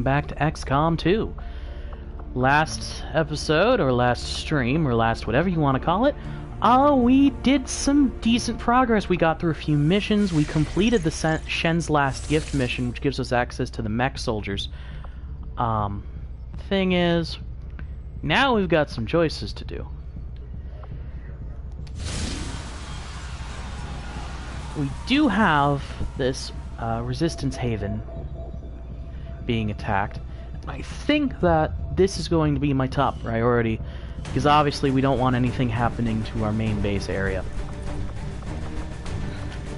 Back to XCOM 2. Last episode, or last stream, or last whatever you want to call it, we did some decent progress. We got through a few missions. We completed the Shen's Last Gift mission, which gives us access to the mech soldiers. Thing is, now we've got some choices to do. We do have this Resistance Haven being attacked. I think that this is going to be my top priority, because obviously we don't want anything happening to our main base area.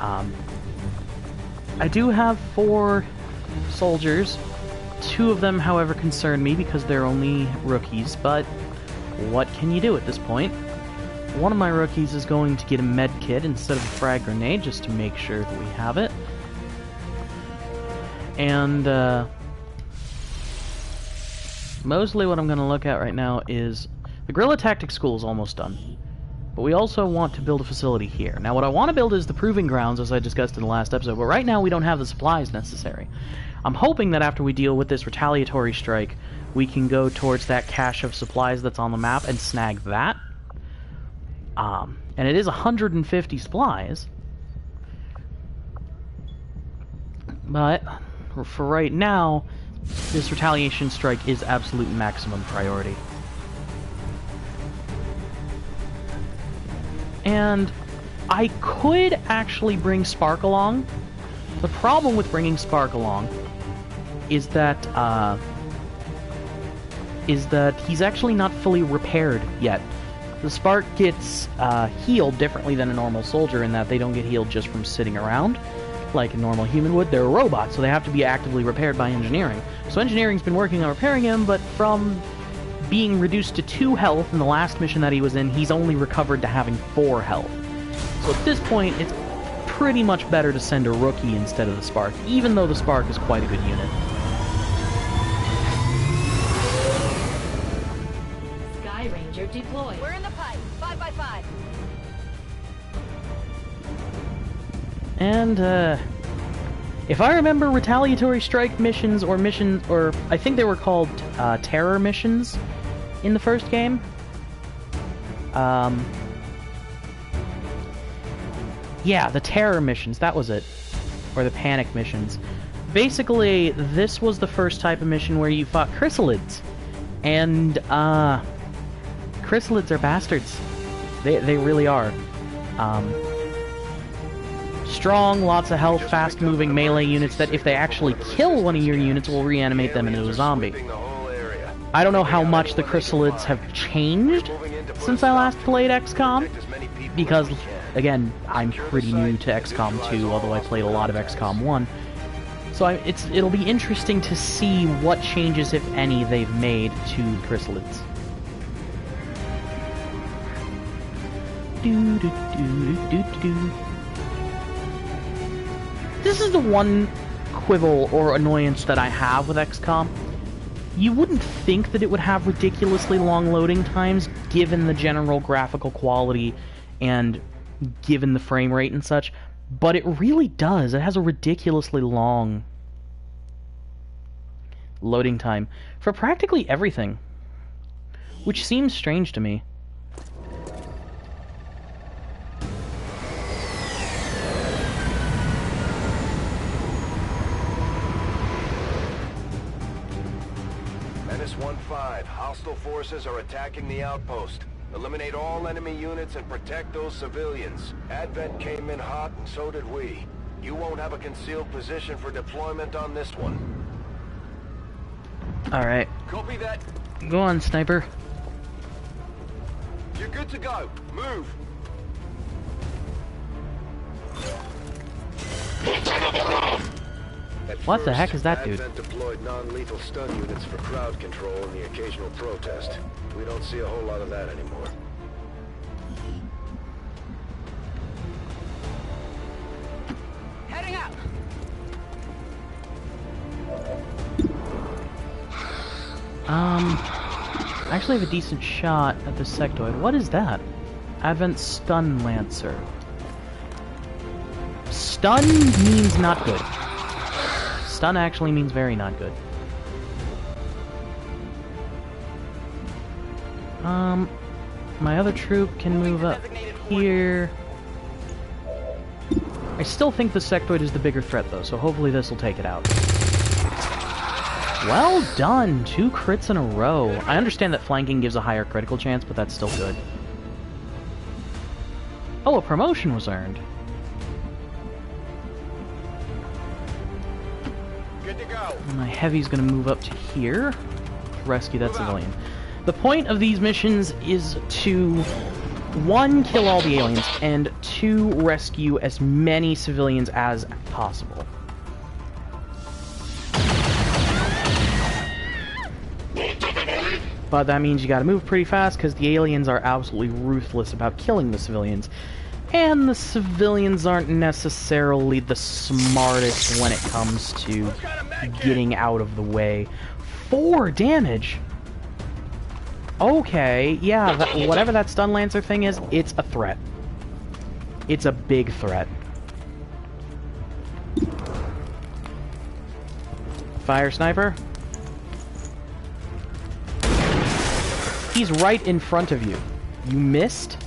I do have 4 soldiers. 2 of them, however, concern me because they're only rookies, but what can you do at this point? One of my rookies is going to get a med kit instead of a frag grenade, just to make sure that we have it. And, mostly what I'm going to look at right now is the Guerrilla Tactics School is almost done. But we also want to build a facility here. Now what I want to build is the Proving Grounds, as I discussed in the last episode, but right now we don't have the supplies necessary. I'm hoping that after we deal with this retaliatory strike, we can go towards that cache of supplies that's on the map and snag that. And it is 150 supplies. But for right now, this retaliation strike is absolute maximum priority. And I could actually bring Spark along. The problem with bringing Spark along is that he's actually not fully repaired yet. The Spark gets healed differently than a normal soldier in that they don't get healed just from sitting around like a normal human would. They're a robot, so they have to be actively repaired by engineering. So engineering's been working on repairing him, but from being reduced to 2 health in the last mission that he was in, he's only recovered to having 4 health. So at this point, it's pretty much better to send a rookie instead of the Spark, even though the Spark is quite a good unit. Sky Ranger deployed. We're in the pipe. 5x5. And, if I remember retaliatory strike missions, or I think they were called, terror missions in the first game. Yeah, the terror missions, that was it. Or the panic missions. Basically, this was the first type of mission where you fought chrysalids. And, chrysalids are bastards. They really are. Strong, lots of health, fast-moving melee units that if they actually kill one of your units will reanimate them into a zombie. I don't know how much the chrysalids have changed since I last played XCOM, because, again, I'm pretty new to XCOM 2, although I played a lot of XCOM 1. So it'll be interesting to see what changes, if any, they've made to the chrysalids. This is the one quibble or annoyance that I have with XCOM. You wouldn't think that it would have ridiculously long loading times, given the general graphical quality and given the frame rate and such, but it really does. It has a ridiculously long loading time for practically everything, which seems strange to me. Hostile forces are attacking the outpost. Eliminate all enemy units and protect those civilians. Advent came in hot, and so did we. You won't have a concealed position for deployment on this one. Alright. Copy that. Go on, sniper. You're good to go. Move. What the heck is that dude? Advent deployed non-lethal stun units for crowd control and the occasional protest. We don't see a whole lot of that anymore. Heading out. I actually have a decent shot at the sectoid. What is that? Advent Stun Lancer. Stun means not good. Stun actually means very not good. My other troop can move up here. I still think the sectoid is the bigger threat, though, so hopefully this will take it out. Well done! 2 crits in a row. I understand that flanking gives a higher critical chance, but that's still good. Oh, a promotion was earned. Good to go. My heavy's gonna move up to here to rescue that civilian. The point of these missions is to 1, kill all the aliens, and 2, rescue as many civilians as possible. But that means you gotta move pretty fast, because the aliens are absolutely ruthless about killing the civilians. And the civilians aren't necessarily the smartest when it comes to getting out of the way. 4 damage! Okay, yeah, whatever that stun lancer thing is, it's a threat. It's a big threat. Fire sniper. He's right in front of you. You missed?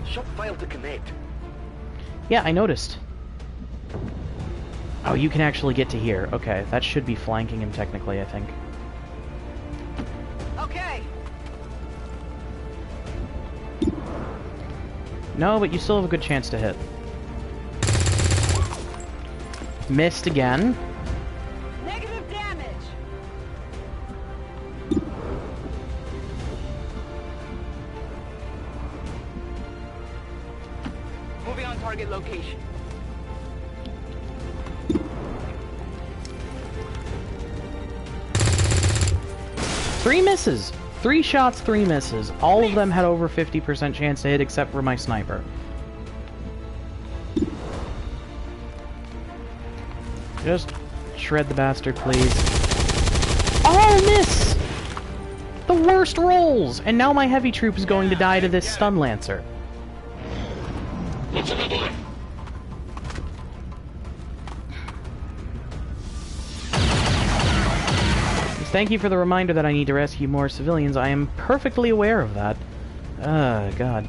Shop failed to connect. Yeah, I noticed. Oh, you can actually get to here. Okay, that should be flanking him technically, I think. Okay. No, but you still have a good chance to hit. Missed again. Negative damage. Moving on target location. Three misses! 3 shots, 3 misses. All of them had over 50% chance to hit except for my sniper. Just shred the bastard, please. Oh, miss! The worst rolls! And now my heavy troop is going to die to this stun lancer. Thank you for the reminder that I need to rescue more civilians. I am perfectly aware of that. God.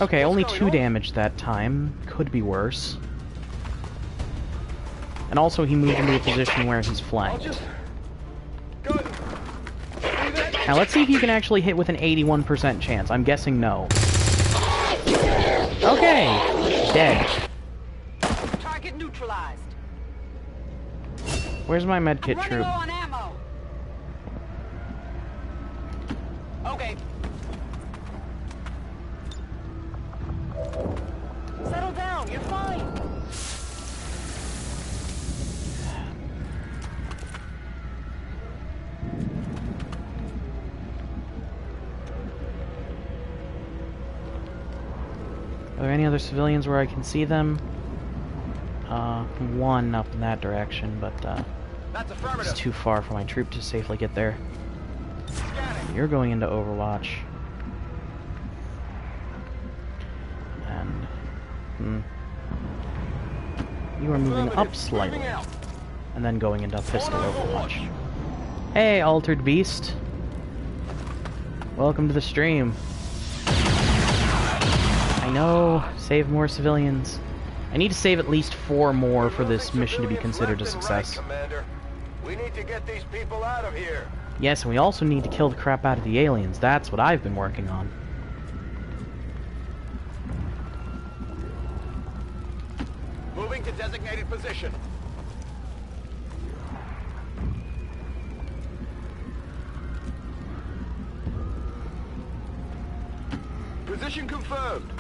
Okay, only 2 damage that time. Could be worse. And also he moved into a position where he's flanked. Now let's see if you can actually hit with an 81% chance. I'm guessing no. Okay! Dead. Target neutralized. Where's my medkit troop? Low on ammo. Okay. Settle down. You're fine. Are there any other civilians where I can see them? One up in that direction, but That's affirmative. it's too far for my troop to safely get there. You're going into Overwatch. And... you are moving up slightly. And then going into Pistol Overwatch. Hey, Altered Beast. Welcome to the stream. I know, save more civilians. I need to save at least 4 more for this mission to be considered a success. We need to get these people out of here. Yes, and we also need to kill the crap out of the aliens. That's what I've been working on. Moving to designated position. Position confirmed.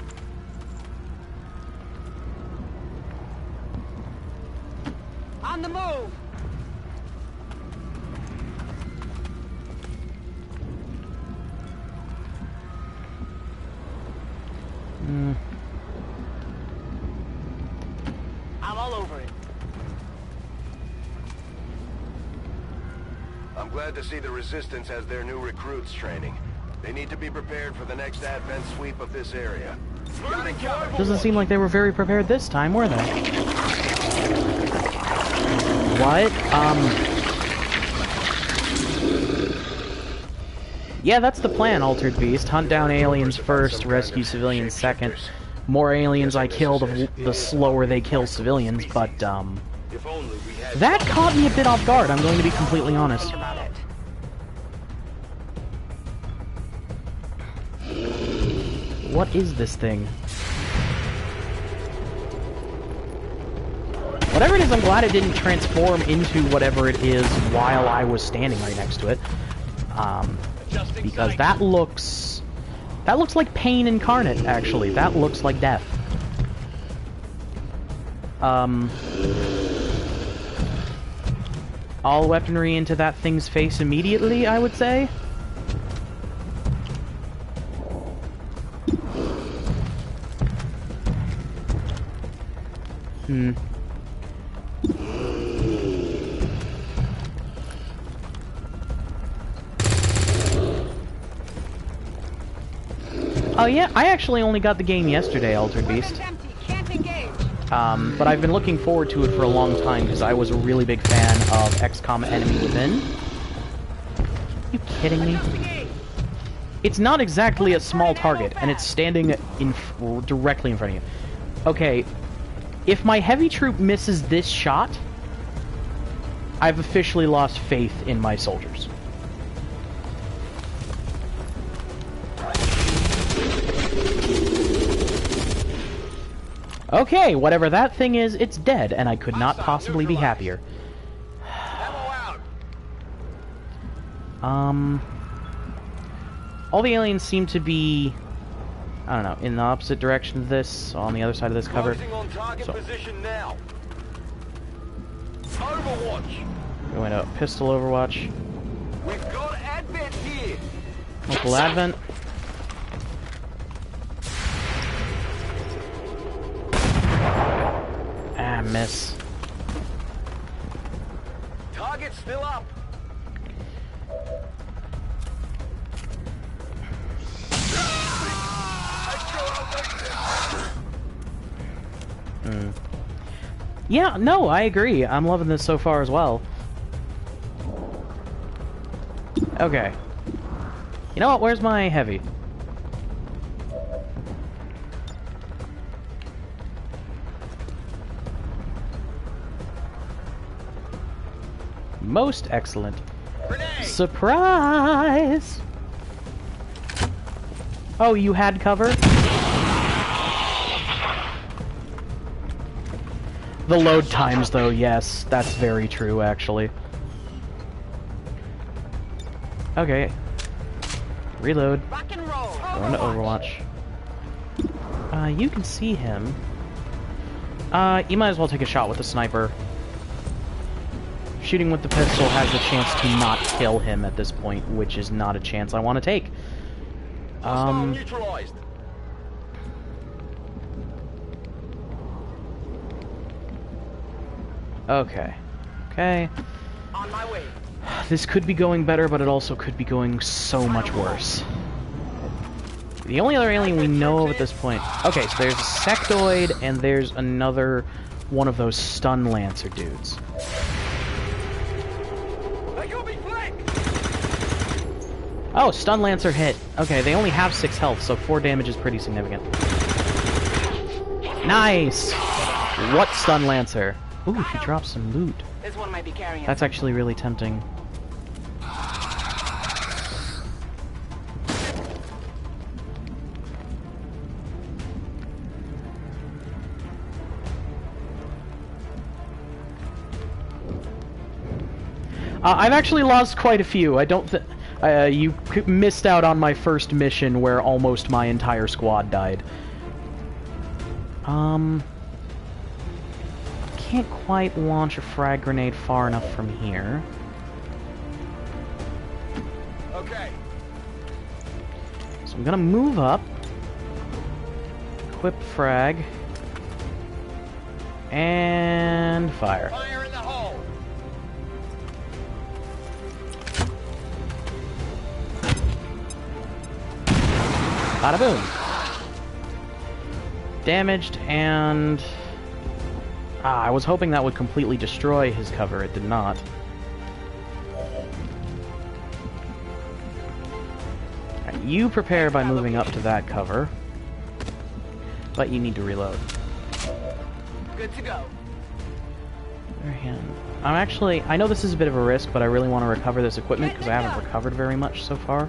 On the move. I'm all over it. I'm glad to see the Resistance has their new recruits training. They need to be prepared for the next advent sweep of this area. Doesn't seem like they were very prepared this time, were they? What? Yeah, that's the plan, Altered Beast. Hunt down aliens first, rescue civilians second. More aliens I kill, the slower they kill civilians, but, that caught me a bit off guard, I'm going to be completely honest. What is this thing? Whatever it is, I'm glad it didn't transform into whatever it is while I was standing right next to it. Because that looks like pain incarnate, actually. That looks like death. All weaponry into that thing's face immediately, I would say. Oh yeah, I actually only got the game yesterday, Altered Beast. But I've been looking forward to it for a long time because I was a really big fan of XCOM Enemy Within. Are you kidding me? It's not exactly a small target, and it's standing directly in front of you. Okay, if my heavy troop misses this shot, I've officially lost faith in my soldiers. Okay, whatever that thing is, it's dead, and I could not possibly be happier. All the aliens seem to be, I don't know, in the opposite direction of this, so on the other side of this cover. So, going to pistol overwatch. We've got Advent here. Local Advent. Ah, miss. Target still up. Yeah, no, I agree. I'm loving this so far as well. Okay. You know what? Where's my heavy? Most excellent. Grenade. Surprise! Oh, you had cover? The load times, though, yes. That's very true, actually. Okay. Reload. Rock and roll. Going to Overwatch. You can see him. You might as well take a shot with the sniper. Shooting with the pistol has a chance to not kill him at this point, which is not a chance I want to take. Neutralized. Okay. Okay. On my way. This could be going better, but it also could be going so much worse. The only other alien we know of at this point... Okay, so there's a sectoid, and there's another one of those stun lancer dudes. Oh, stun lancer hit. Okay, they only have 6 health, so 4 damage is pretty significant. Nice! What stun lancer? Ooh, she dropped some loot. This one might be carrying. That's actually really tempting. I've actually lost quite a few. I don't think... you missed out on my first mission where almost my entire squad died. Can't quite launch a frag grenade far enough from here. Okay. So I'm gonna move up. Equip frag. And fire. Fire in the hole. Bada boom. Damaged and... I was hoping that would completely destroy his cover. It did not. You prepare by moving up to that cover. But you need to reload. Good to go. I know this is a bit of a risk, but I really want to recover this equipment because I haven't recovered very much so far.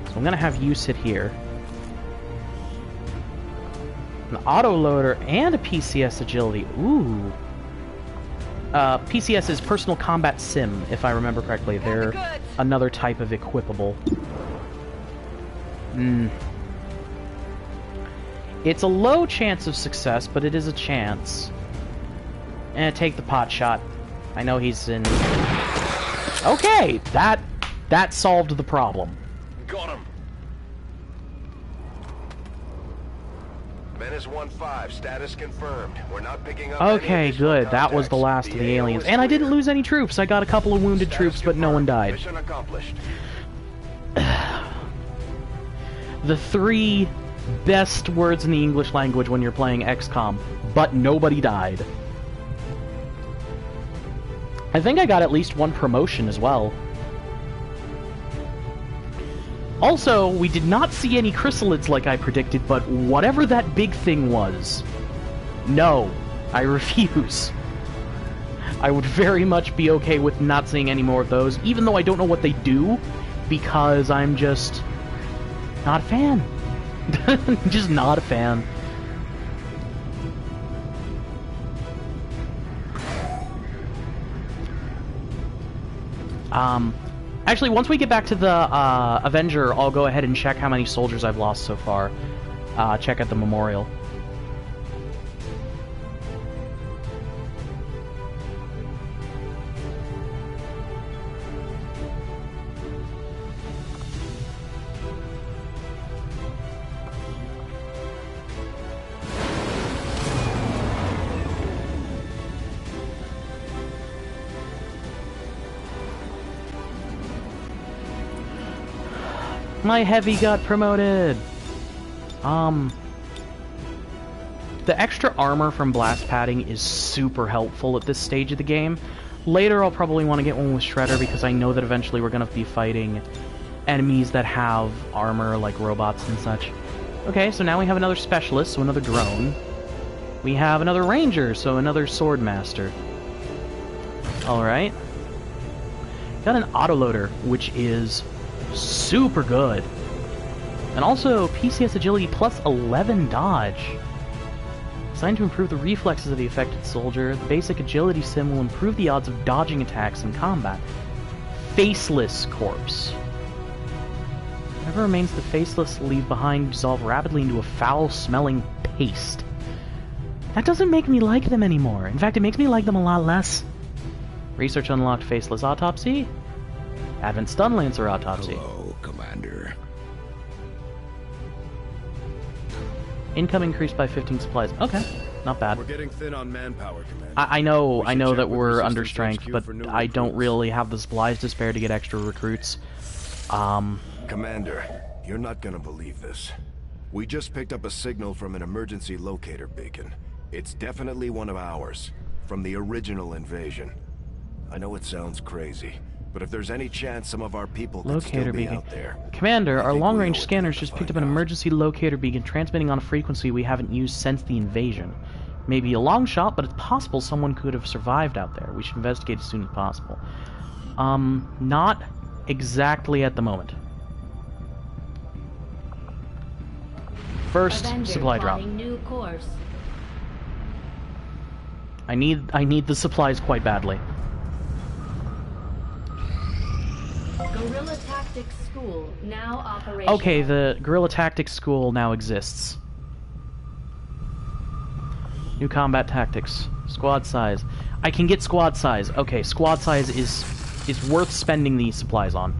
So I'm going to have you sit here. An autoloader and a PCS agility. Ooh. PCS is personal combat sim, if I remember correctly. They're another type of equipable. It's a low chance of success, but it is a chance. And take the pot shot. I know he's in... Okay! That solved the problem. Got him. Menace 1-5, status confirmed. We're not picking up. Okay, good. That was the last of the aliens. And I didn't lose any troops. I got a couple of wounded troops, but no one died. Mission accomplished. The 3 best words in the English language when you're playing XCOM, but nobody died. I think I got at least 1 promotion as well. Also, we did not see any chrysalids like I predicted, but whatever that big thing was, no, I refuse. I would very much be okay with not seeing any more of those, even though I don't know what they do, because I'm just not a fan. Just not a fan. Actually, once we get back to the Avenger, I'll go ahead and check how many soldiers I've lost so far. Check at the memorial. My heavy got promoted! The extra armor from blast padding is super helpful at this stage of the game. Later I'll probably want to get one with Shredder because I know that eventually we're going to be fighting enemies that have armor like robots and such. Okay, so now we have another specialist, so another drone. We have another ranger, so another sword master. Alright. Got an autoloader, which is super good. And also PCS agility plus 11 dodge. Designed to improve the reflexes of the affected soldier, the basic agility sim will improve the odds of dodging attacks in combat. Faceless corpse. Whatever remains the faceless leave behind dissolve rapidly into a foul-smelling paste. That doesn't make me like them anymore. In fact, it makes me like them a lot less. Research unlocked faceless autopsy. Advent stun lancer autopsy. Hello, Commander. Income increased by 15 supplies. Okay, not bad. We're getting thin on manpower, Commander. I know that we're under strength, but I don't really have the supplies to spare to get extra recruits. Commander, you're not gonna believe this. We just picked up a signal from an emergency locator beacon. It's definitely one of ours, from the original invasion. I know it sounds crazy, but if there's any chance some of our people could still be out there... Commander, our long-range scanners just picked up an emergency locator beacon transmitting on a frequency we haven't used since the invasion. Maybe a long shot, but it's possible someone could have survived out there. We should investigate as soon as possible. Not exactly at the moment. First, Avenger supply drop. New course. I need the supplies quite badly. Guerrilla Tactics School now operational. Okay, the Guerrilla Tactics School now exists. New combat tactics. Squad size. I can get squad size. Okay, squad size is worth spending these supplies on.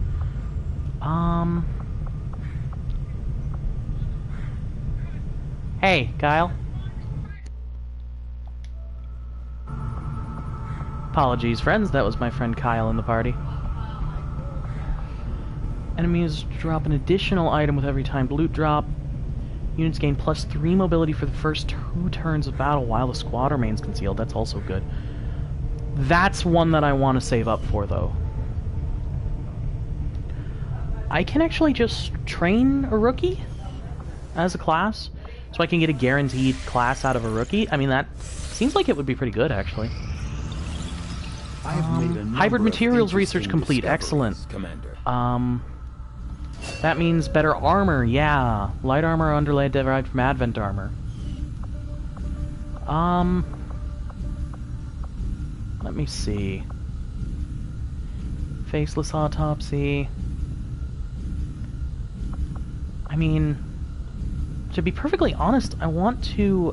Hey, Kyle. Apologies, friends. That was my friend Kyle in the party. Enemies drop an additional item with every timed loot drop. Units gain +3 mobility for the first 2 turns of battle while the squad remains concealed. That's also good. That's one that I want to save up for, though. I can actually just train a rookie as a class, so I can get a guaranteed class out of a rookie. I mean, that seems like it would be pretty good, actually. Hybrid materials research complete. Excellent. Commander. That means better armor. Yeah, light armor underlay derived from Advent armor. Let me see. Faceless autopsy. I mean, to be perfectly honest, I want to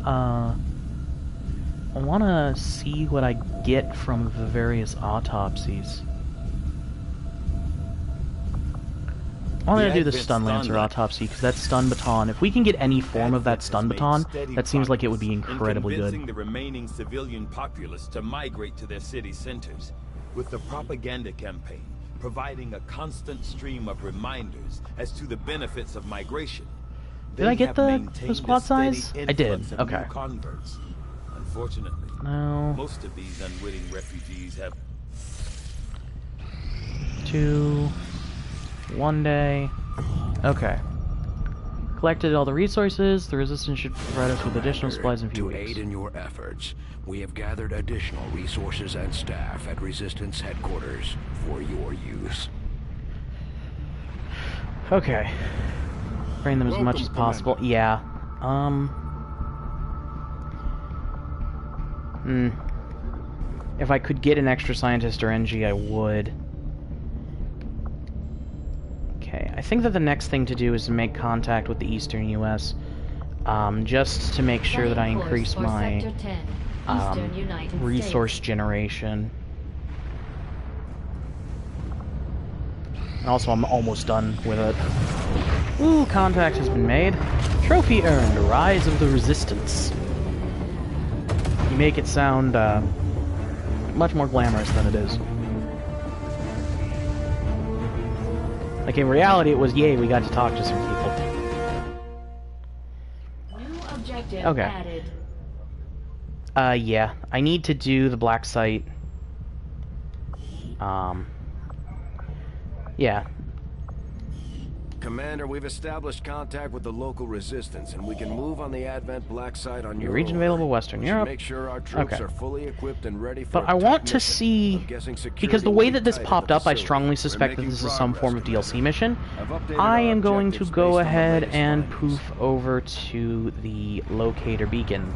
see what I get from the various autopsies. I want to do the Stun Lancer autopsy, because that Stun Baton, if we can get any form of that Stun Baton, that seems like it would be incredibly good. Convincing the remaining civilian populace to migrate to their city centers, with the propaganda campaign providing a constant stream of reminders as to the benefits of migration. Did I get the squad size? I did. Okay. Converts. Unfortunately, no. Most of these unwitting refugees have 2 1 day. Okay. Collected all the resources. The Resistance should provide us with additional supplies in a few weeks. To aid in your efforts, we have gathered additional resources and staff at Resistance headquarters for your use. Okay. Train them as much as possible. Commander. Yeah. If I could get an extra scientist or NG, I would. Okay, I think that the next thing to do is to make contact with the eastern U.S. Just to make sure that I increase my resource generation. And also, I'm almost done with it. Ooh, contact has been made. Trophy earned, Rise of the Resistance. You make it sound much more glamorous than it is. Like, in reality, it was, yay, we got to talk to some people. New objective Okay. added. Yeah. I need to do the black site. Yeah. Commander, we've established contact with the local resistance, and we can move on the Advent Black Site on your Region order. available, Western We should Europe. make sure our troops Okay. are fully equipped and ready for But a I tough want to mission. see, I'm guessing security because the will way be that this tight at popped the up, I facility. strongly We're suspect that making this is some progress, form of Commander. DLC mission. I've updated I our am going to objectives go based on the ahead latest and findings. poof over to the locator beacon.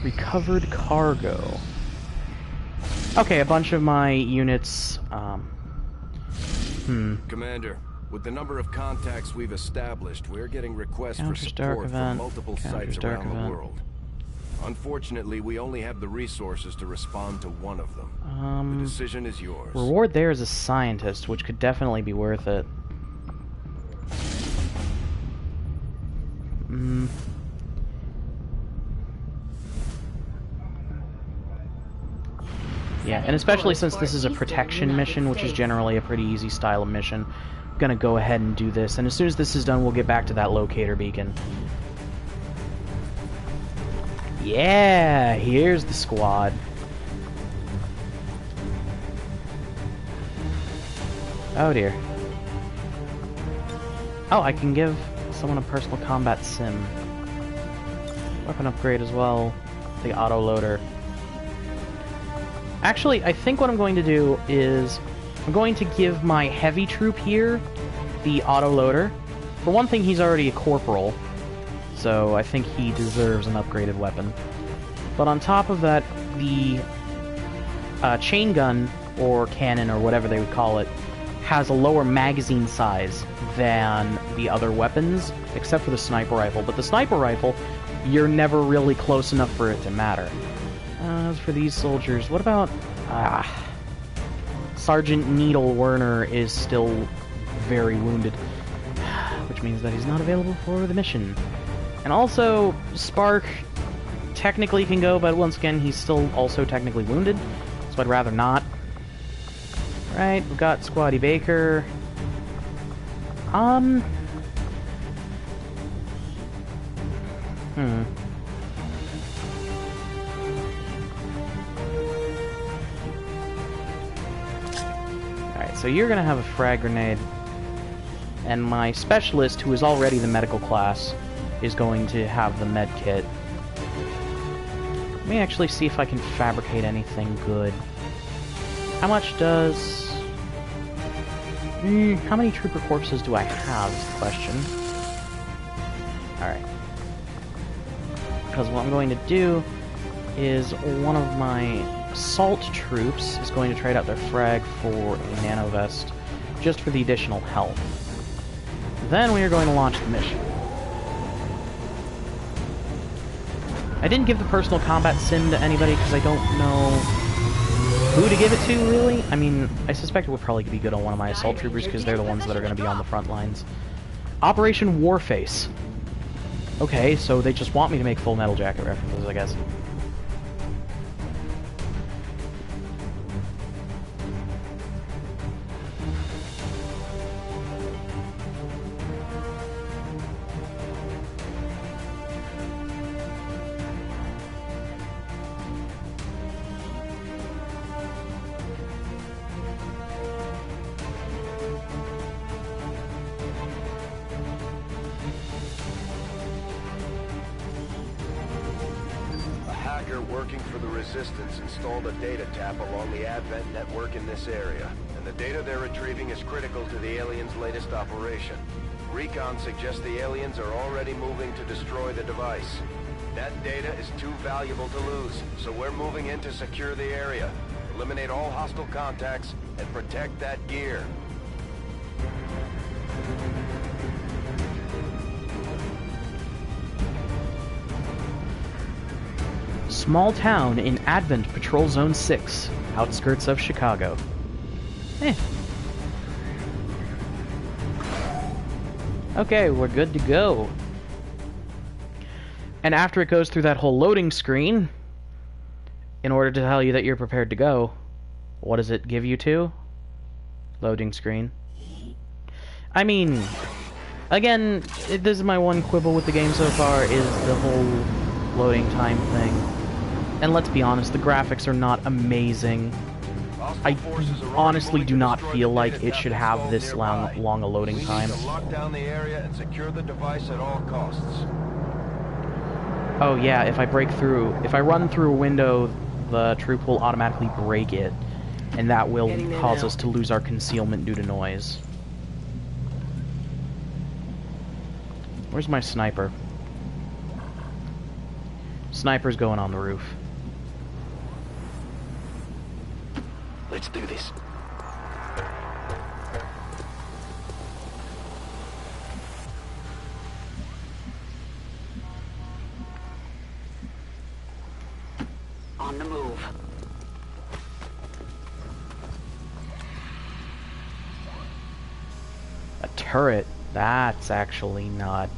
Recovered cargo. Okay, a bunch of my units, Commander, with the number of contacts we've established, we're getting requests for Counters dark support event, from multiple counters sites dark around the event. world. Unfortunately, we only have the resources to respond to one of them. The decision is yours. Reward there is a scientist, which could definitely be worth it. Yeah, and especially since this is a protection mission, which is generally a pretty easy style of mission, I'm gonna go ahead and do this, and as soon as this is done, we'll get back to that locator beacon. Yeah, here's the squad. Oh dear. Oh, I can give someone a personal combat sim. Weapon upgrade as well. The auto loader. Actually, I think what I'm going to do is I'm going to give my heavy troop here the auto loader. For one thing, he's already a corporal, so I think he deserves an upgraded weapon. But on top of that, the chain gun, or cannon, or whatever they would call it, has a lower magazine size than the other weapons, except for the sniper rifle. But the sniper rifle, you're never really close enough for it to matter. As for these soldiers, what about... Sergeant Needle Werner is still very wounded, which means that he's not available for the mission. And also, Spark technically can go, but once again, he's still also technically wounded, so I'd rather not. Right, we've got Squatty Baker. Alright, so you're gonna have a frag grenade. And my specialist, who is already the medical class, is going to have the med kit. Let me actually see if I can fabricate anything good. How much does... how many trooper corpses do I have is the question. Alright. Because what I'm going to do is one of my assault troops is going to trade out their frag for a nano vest, just for the additional health. Then we are going to launch the mission. I didn't give the personal combat sim to anybody because I don't know who to give it to, really. I mean, I suspect it would probably be good on one of my assault troopers because they're the ones that are going to be on the front lines. Operation Warface. Okay, so they just want me to make Full Metal Jacket references, I guess. Working for the Resistance installed a data tap along the Advent network in this area, and the data they're retrieving is critical to the aliens' latest operation. Recon suggests the aliens are already moving to destroy the device. That data is too valuable to lose, so we're moving in to secure the area, eliminate all hostile contacts, and protect that gear. Small town in Advent Patrol Zone 6, outskirts of Chicago. Okay, we're good to go. And after it goes through that whole loading screen, in order to tell you that you're prepared to go, what does it give you to? Loading screen. I mean, again, this is my one quibble with the game so far, is the whole loading time thing. And let's be honest, the graphics are not amazing. I honestly do not feel like it should have this long a loading time. Lock down the area and secure the device at all costs. Oh yeah, if I run through a window, the troop will automatically break it, and that will cause us to lose our concealment due to noise. Where's my sniper? Sniper's going on the roof. Let's do this. On the move. A turret. That's actually not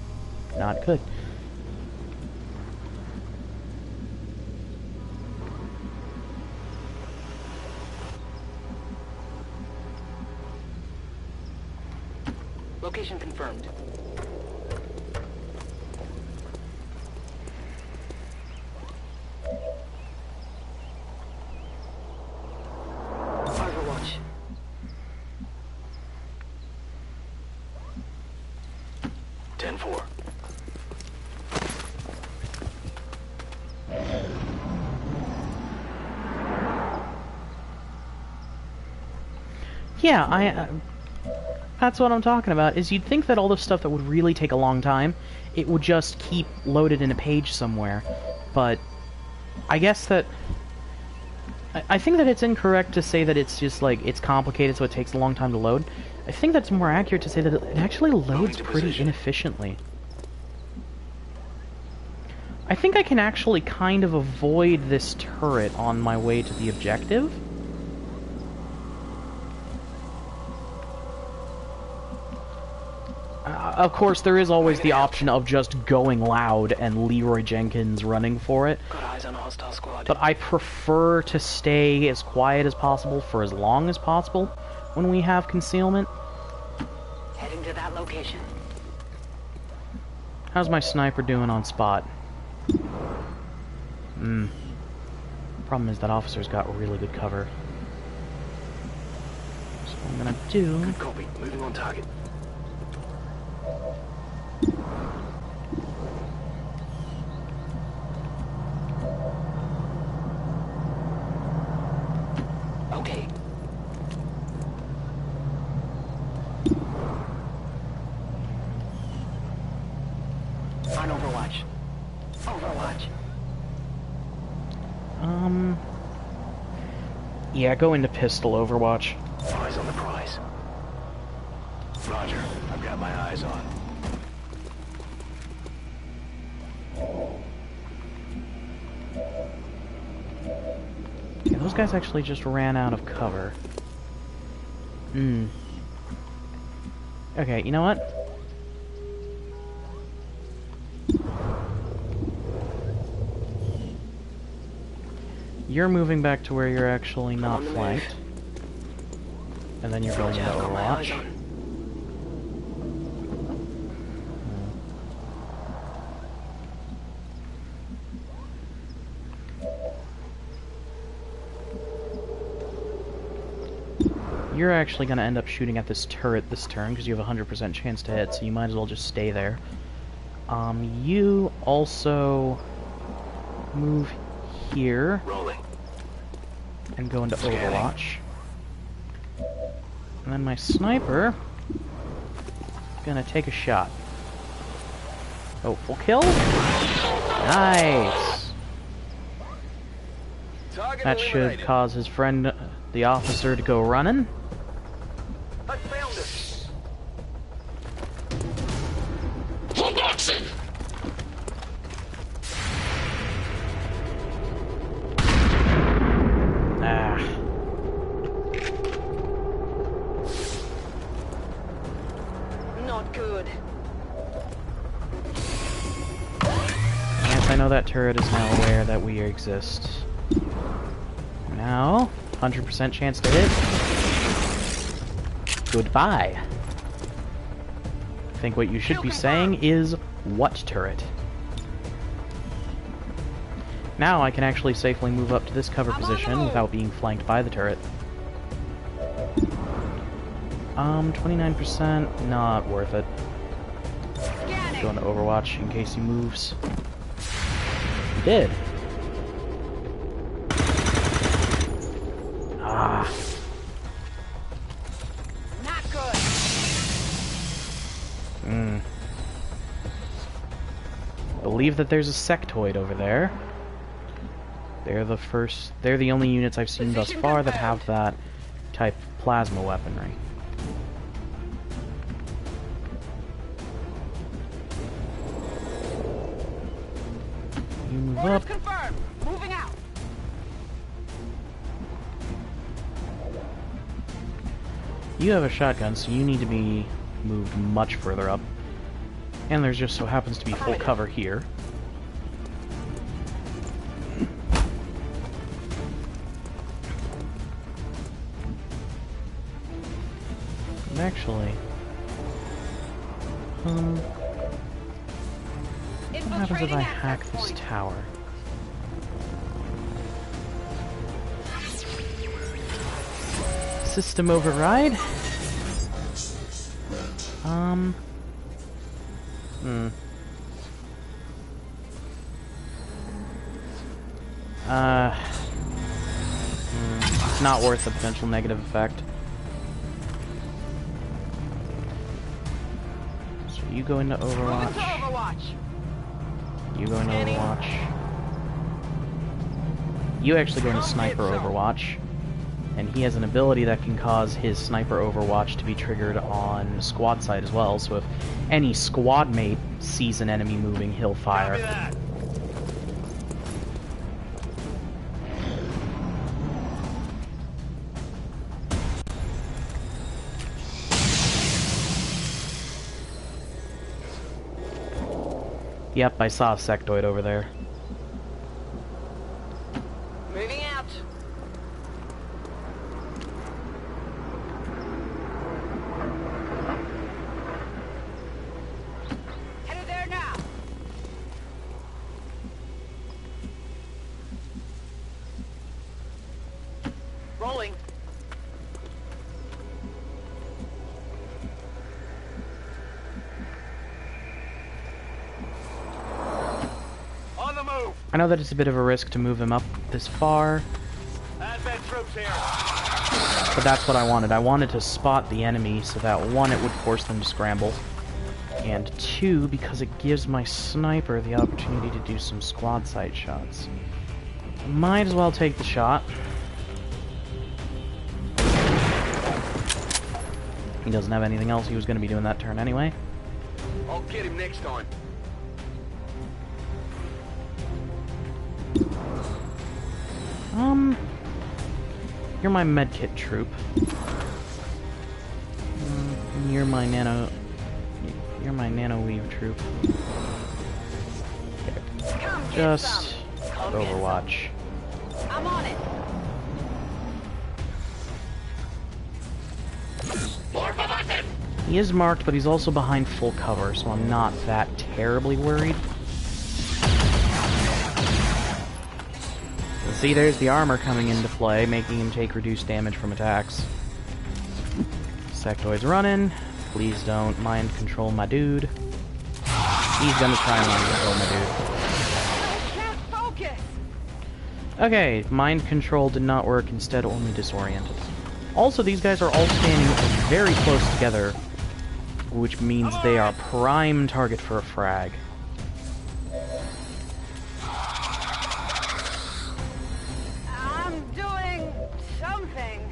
good. Location confirmed. Overwatch. Ten-4. Yeah, that's what I'm talking about, is you'd think that all the stuff that would really take a long time, it would just keep loaded in a page somewhere. But I guess that... I think that it's incorrect to say that it's just, like, it's complicated so it takes a long time to load. I think that's more accurate to say that it actually loads pretty inefficiently. I think I can actually kind of avoid this turret on my way to the objective. Of course, there is always the option of just going loud and Leroy Jenkins running for it. Got eyes on a hostile squad. But I prefer to stay as quiet as possible for as long as possible when we have concealment. Heading to that location. How's my sniper doing on spot? Problem is that officer's got really good cover. So I'm gonna do... Good copy. Moving on target. Okay. On Overwatch. Overwatch. Yeah, go into pistol Overwatch. Eyes on the prize. Roger. I've got my eyes on. Yeah, those guys actually just ran out of cover. Okay, you know what? You're moving back to where you're actually not flanked. And then you're going into Overwatch. You're actually going to end up shooting at this turret this turn because you have a 100% chance to hit, so you might as well just stay there. You also move here and go into Overwatch. And then my sniper gonna take a shot. Oh, full kill? Nice! That should cause his friend, the officer, to go running. I found it. Not good. Yes, I know that turret is now aware that we exist. Now, 100% chance to hit. Goodbye. I think what you should be saying is, what turret? Now I can actually safely move up to this cover position without being flanked by the turret. 29%, not worth it. Go into Overwatch in case he moves. He did. Ah. Not good. Believe that there's a sectoid over there. They're the only units I've seen thus far that have that type of plasma weaponry. You move up. Confirmed. Moving out. You have a shotgun, so you need to be moved much further up. And there's just so happens to be full cover here. And actually, what happens if I hack this tower? System override? It's not worth the potential negative effect. So you go into Overwatch. You go into Overwatch. You actually go into Sniper Overwatch. And he has an ability that can cause his Sniper Overwatch to be triggered on squad side as well, so if any squad mate sees an enemy moving, he'll fire. Yep, I saw a sectoid over there. Moving out. Headed there now. Rolling. I know that it's a bit of a risk to move him up this far, Advent troops here. but that's what I wanted. I wanted to spot the enemy so that, one, it would force them to scramble, and two, because it gives my sniper the opportunity to do some squad sight shots. Might as well take the shot. He doesn't have anything else he was going to be doing that turn anyway. I'll get him next time. You're my medkit troop. You're my nano weave troop. Just Overwatch. I'm on it. He is marked, but he's also behind full cover, so I'm not that terribly worried. See, there's the armor coming into play, making him take reduced damage from attacks. Sectoid's running. Please don't mind control my dude. He's gonna try and mind control my dude. I can't focus. Okay, mind control did not work, instead only disoriented. Also, these guys are all standing very close together, which means they are prime target for a frag. I'm doing something.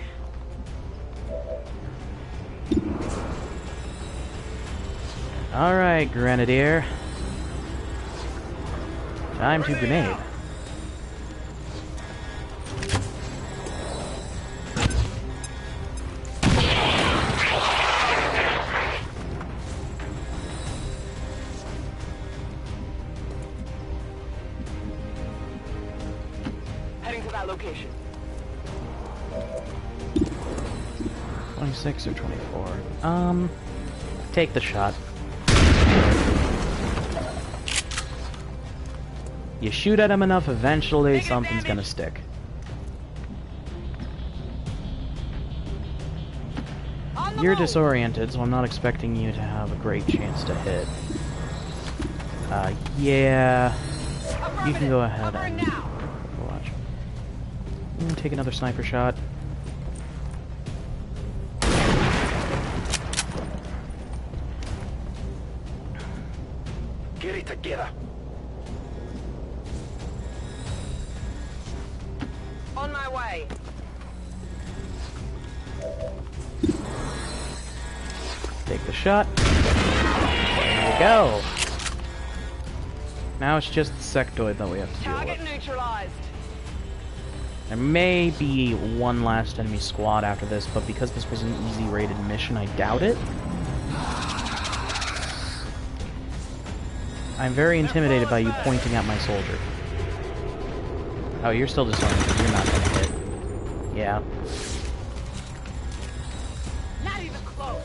Alright, Grenadier. Time to grenade. Heading to that location. 26 or 24. Take the shot. You shoot at him enough, eventually something's gonna stick. You're disoriented, so I'm not expecting you to have a great chance to hit. Yeah. You can go ahead and watch. Take another sniper shot. Get it together. On my way. Take the shot. There we go. Now it's just the sectoid that we have to deal Target with. neutralized. There may be one last enemy squad after this, but because this was an easy rated mission, I doubt it. I'm very intimidated by you pointing at my soldier. Oh, you're still disoriented. You're not gonna hit. Yeah. Not even close.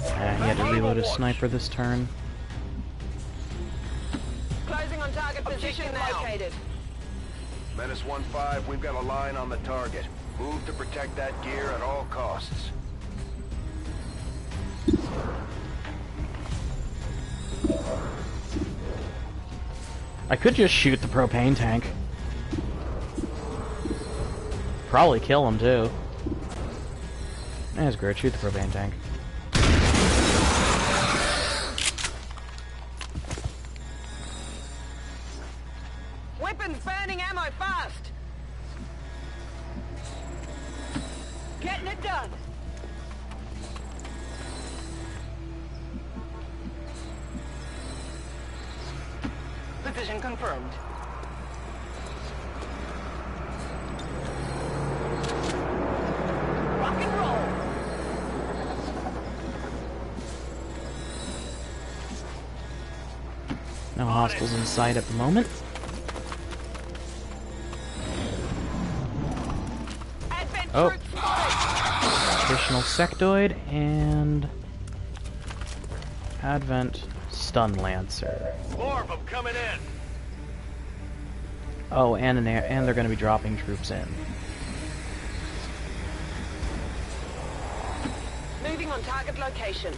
He had to reload his sniper this turn. Closing on target position located. Menace 1-5, we've got a line on the target. Move to protect that gear at all costs. I could just shoot the propane tank. Probably kill him too. That's great, shoot the propane tank. Weapons burning ammo fast. Getting it done. Position confirmed. Rock and roll. No hostiles in sight at the moment. Oh. Additional sectoid and Advent Stun Lancer. More of them coming in. Oh, and they're going to be dropping troops in. Moving on target location.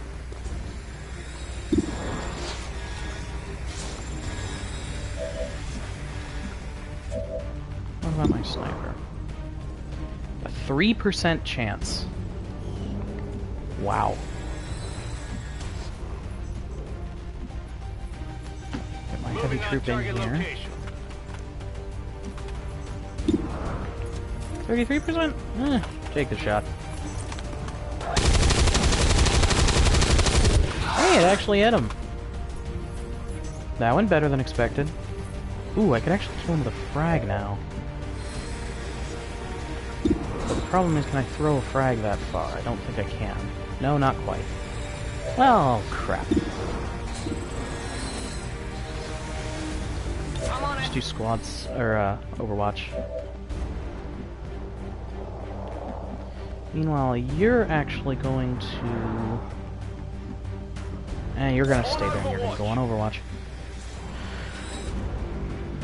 What about my sniper? A 3% chance. Wow. Get my heavy troop in here. 33%? Take the shot. Hey, it actually hit him. That went better than expected. Ooh, I could actually kill him with a frag now. But the problem is, can I throw a frag that far? I don't think I can. No, not quite. Oh, crap. Just do squads, or, Overwatch. Meanwhile, you're actually going to... you're gonna stay there and you're gonna go on Overwatch.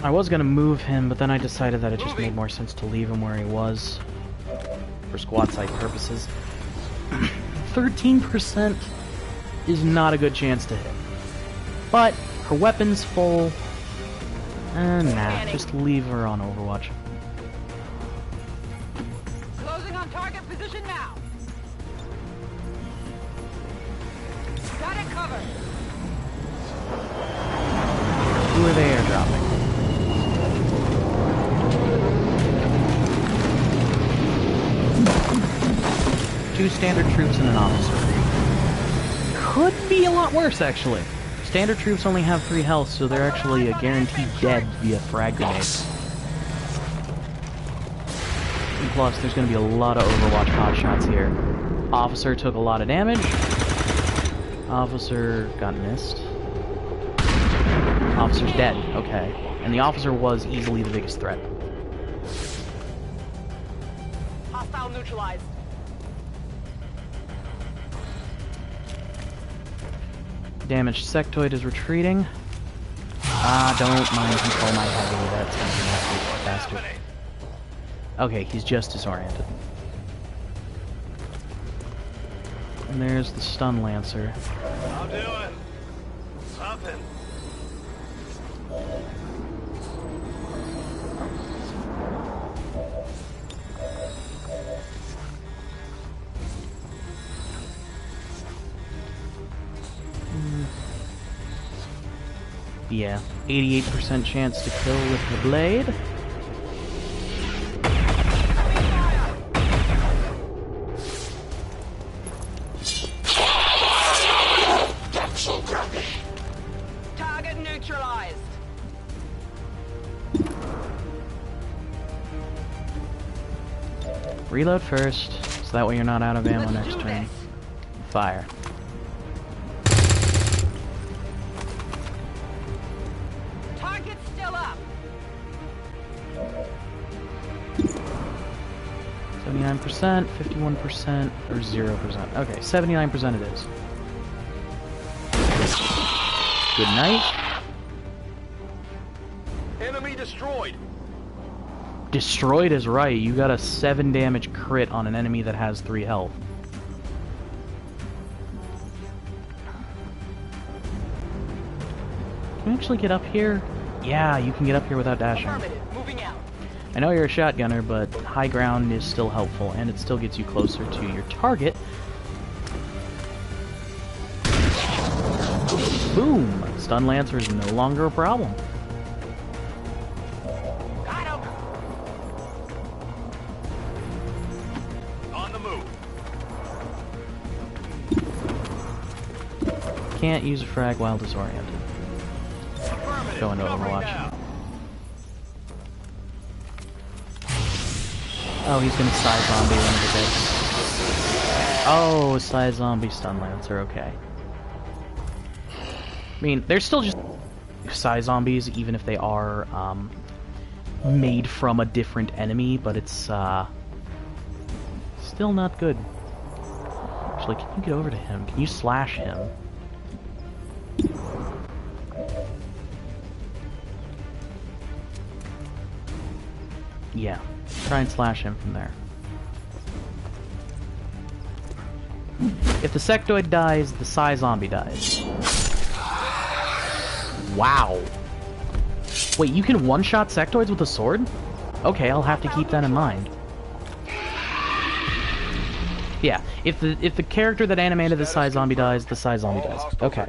I was gonna move him, but then I decided that it just made more sense to leave him where he was. For squad site purposes. 13% is not a good chance to hit. But, her weapon's full. Nah, just leave her on Overwatch. Closing on target position now. Got it covered. Who are they airdropping? Two standard troops and an officer. Could be a lot worse, actually. Standard troops only have 3 health, so they're actually guaranteed dead via frag grenades. And plus, there's going to be a lot of Overwatch hotshots here. Officer took a lot of damage. Officer got missed. Officer's dead, okay. And the officer was easily the biggest threat. Hostile neutralized. Damaged sectoid is retreating. Don't mind control my heavy, that's gonna be an absolute bastard. Okay, he's just disoriented. And there's the stun lancer. I'll do it. Something. Yeah, 88% chance to kill with the blade. Target neutralized. Reload first, so that way you're not out of ammo next turn. Fire. Target's still up. 79%, 51%, or 0%. Okay, 79% it is. Good night. Enemy destroyed. Destroyed is right. You got a 7 damage crit on an enemy that has 3 health. Can you actually get up here? Yeah, you can get up here without dashing. Affirmative. Moving out. I know you're a shotgunner, but high ground is still helpful, and it still gets you closer to your target. Boom! Stun Lancer is no longer a problem. Got him. On the move. Can't use a frag while disoriented. Affirmative. Go into Covering Overwatch. now. Oh, he's gonna Psy Zombie one of the bits. Oh, Psy Zombie Stun Lancer, okay. I mean, they're still just Psy Zombies, even if they are, made from a different enemy, but it's, still not good. Actually, can you get over to him? Can you slash him? Yeah. Try and slash him from there. If the sectoid dies, the Psi zombie dies. Wow. Wait, you can one-shot sectoids with a sword? Okay, I'll have to keep that in mind. Yeah, if the character that animated the Psi zombie dies, the Psi zombie dies. Okay.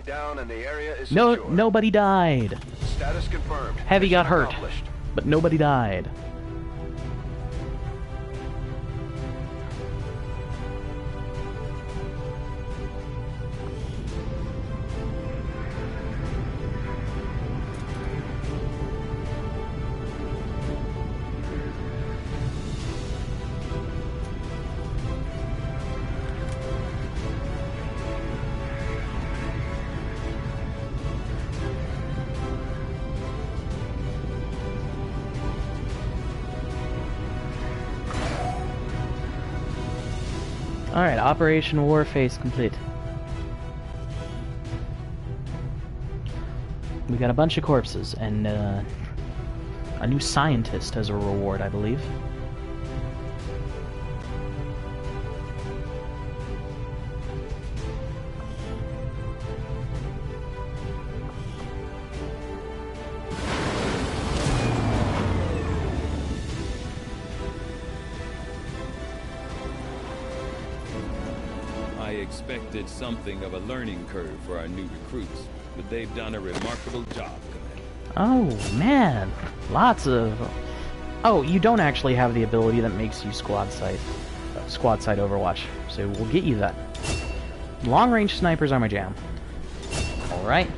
No, nobody died. Status confirmed. Heavy got hurt, but nobody died. Alright, Operation Warface complete. We got a bunch of corpses, and a new scientist as a reward, I believe. I expected something of a learning curve for our new recruits, but they've done a remarkable job, Commander. Oh, man. Lots of... Oh, you don't actually have the ability that makes you squad sight Overwatch, so we'll get you that. Long-range snipers are my jam. Alright.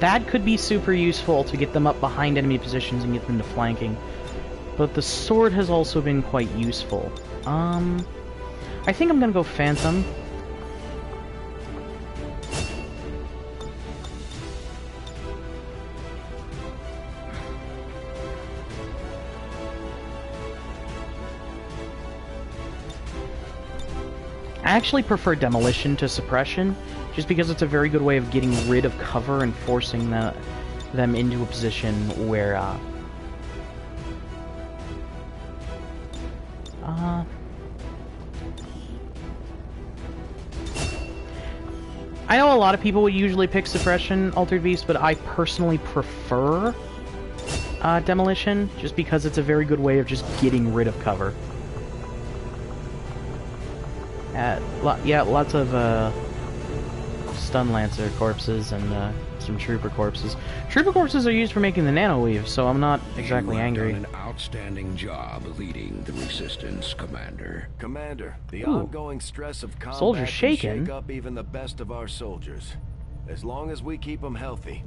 That could be super useful to get them up behind enemy positions and get them to flanking. But the sword has also been quite useful. I think I'm gonna go Phantom. I actually prefer Demolition to Suppression, just because it's a very good way of getting rid of cover and forcing them into a position where, I know a lot of people would usually pick Suppression, Altered Beast, but I personally prefer Demolition, just because it's a very good way of just getting rid of cover. Yeah, lots of Stun Lancer corpses and some Trooper corpses. Trooper corpses are used for making the Nano Weave, so I'm not exactly angry. You have done an outstanding job leading the Resistance, Commander. Commander, the Ooh. ongoing stress of combat Soldier can shaken. shake up even the best of our soldiers. As long as we keep them healthy,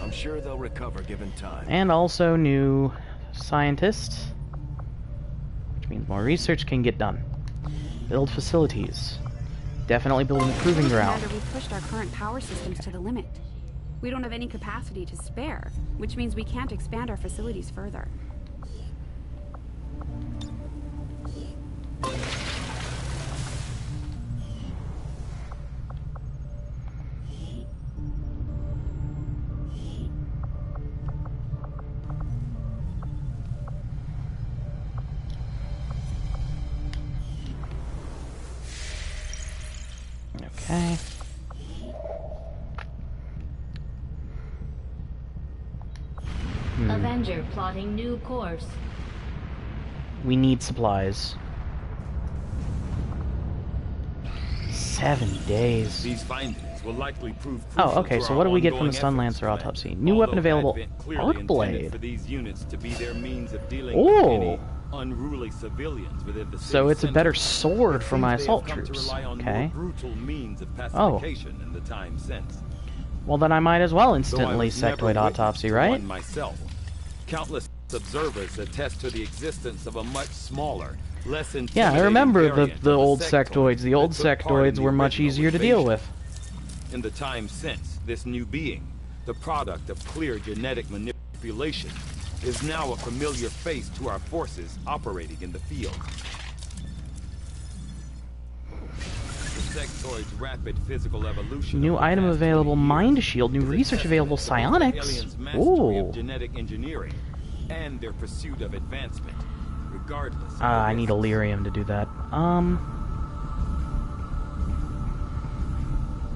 I'm sure they'll recover given time. And also new scientists, which means more research can get done. Build facilities. Definitely building a proving ground. Commander, we've pushed our current power systems to the limit. We don't have any capacity to spare, which means we can't expand our facilities further. Okay. Avenger plotting new course. We need supplies. 7 days. These findings will likely prove Oh, crucial okay, to so our what do we get from the ongoing Stun efforts, Lancer Commander. Autopsy? New weapon Although available. Advent clearly Arc intended Blade. for these units to be their means of dealing Ooh. with any unruly civilians within the So city it's a better center. sword for It my seems they have assault come to troops. rely on Okay. more brutal means of Oh. pacification in the time since. Well, then I might as well Though I instantly was never sectoid witness autopsy, to right? one myself. Countless observers attest to the existence of a much smaller, less Yeah, I intimidating remember variant the of old sectoid sectoids. The old that took part in sectoids the were much original easier to deal invasion. with. In the time since, this new being, the product of clear genetic manipulation, is now a familiar face to our forces operating in the field. insectoid's rapid physical evolution. New item available, mind shield. New is a research available, testament to the psionics. aliens' mastery Ooh. of genetic engineering and their pursuit of advancement, regardless of I the need risks. Illyrium to do that.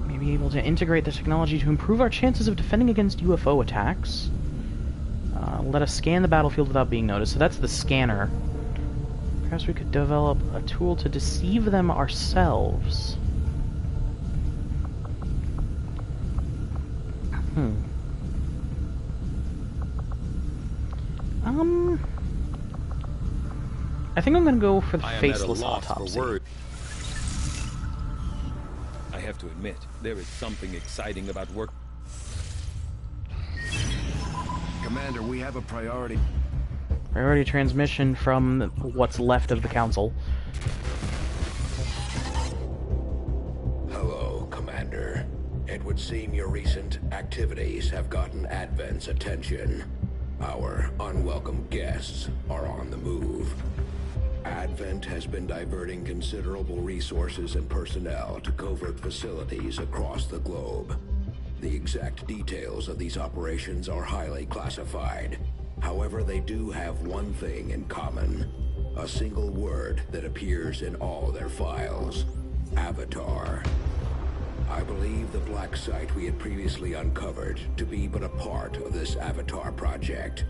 May be able to integrate the technology to improve our chances of defending against UFO attacks. Let us scan the battlefield without being noticed. So that's the scanner. Perhaps we could develop a tool to deceive them ourselves. I think I'm gonna go for the I am at a faceless loss for autopsy. words. I have to admit, there is something exciting about work. Commander, we have a priority. Priority transmission from what's left of the council. Hello, Commander. It would seem your recent activities have gotten Advent's attention. Our unwelcome guests are on the move. Advent has been diverting considerable resources and personnel to covert facilities across the globe. The exact details of these operations are highly classified. However, they do have one thing in common. A single word that appears in all their files. Avatar. I believe the black site we had previously uncovered to be but a part of this Avatar project.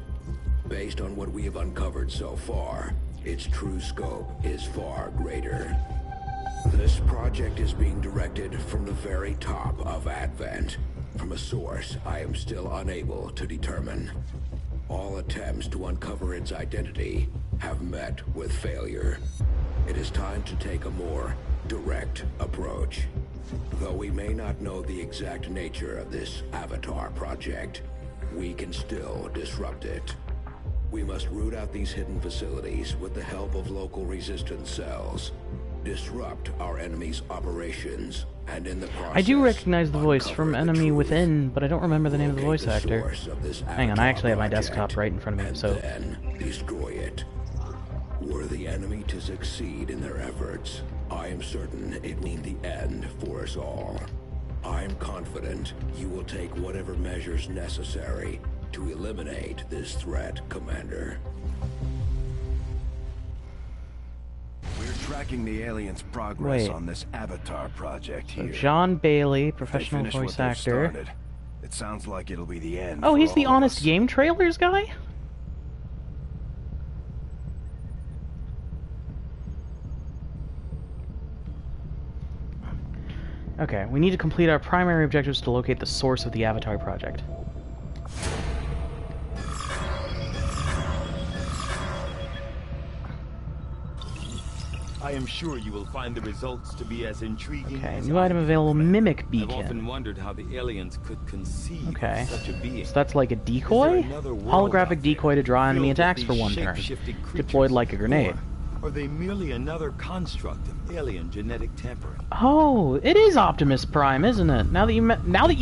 Based on what we have uncovered so far, its true scope is far greater. This project is being directed from the very top of Advent, from a source I am still unable to determine. All attempts to uncover its identity have met with failure. It is time to take a more direct approach. Though we may not know the exact nature of this Avatar project, we can still disrupt it. We must root out these hidden facilities with the help of local resistance cells, disrupt our enemy's operations, and in the process, I do recognize the voice from uncover the Enemy truth. Within, but I don't remember the name of the Locate voice the actor. source of this Hang on, Avatar I actually have my project, desktop right in front of me, and so... then destroy it. Were the enemy to succeed in their efforts, I am certain it will mean the end for us all. I am confident you will take whatever measures necessary to eliminate this threat, Commander. We're tracking the aliens' progress Wait. on this Avatar project here. John Bailey, If they professional finish what voice they've actor. started, it sounds like it'll be the end. Oh, for he's the all of Honest us. Game Trailers guy? Okay, we need to complete our primary objectives to locate the source of the Avatar project. I am sure you will find the results to be as intriguing Okay, as new I item do, available, Commander. Mimic I've Beacon. often wondered how the aliens could conceive Okay, of such a being. so that's like a Is there decoy? another world out Holographic there decoy to draw enemy filled with attacks for these one turn. shape-shifting Deployed creatures? like a grenade. Or are they merely another construct of alien genetic tampering? Oh, it is Optimus Prime, isn't it? Now that you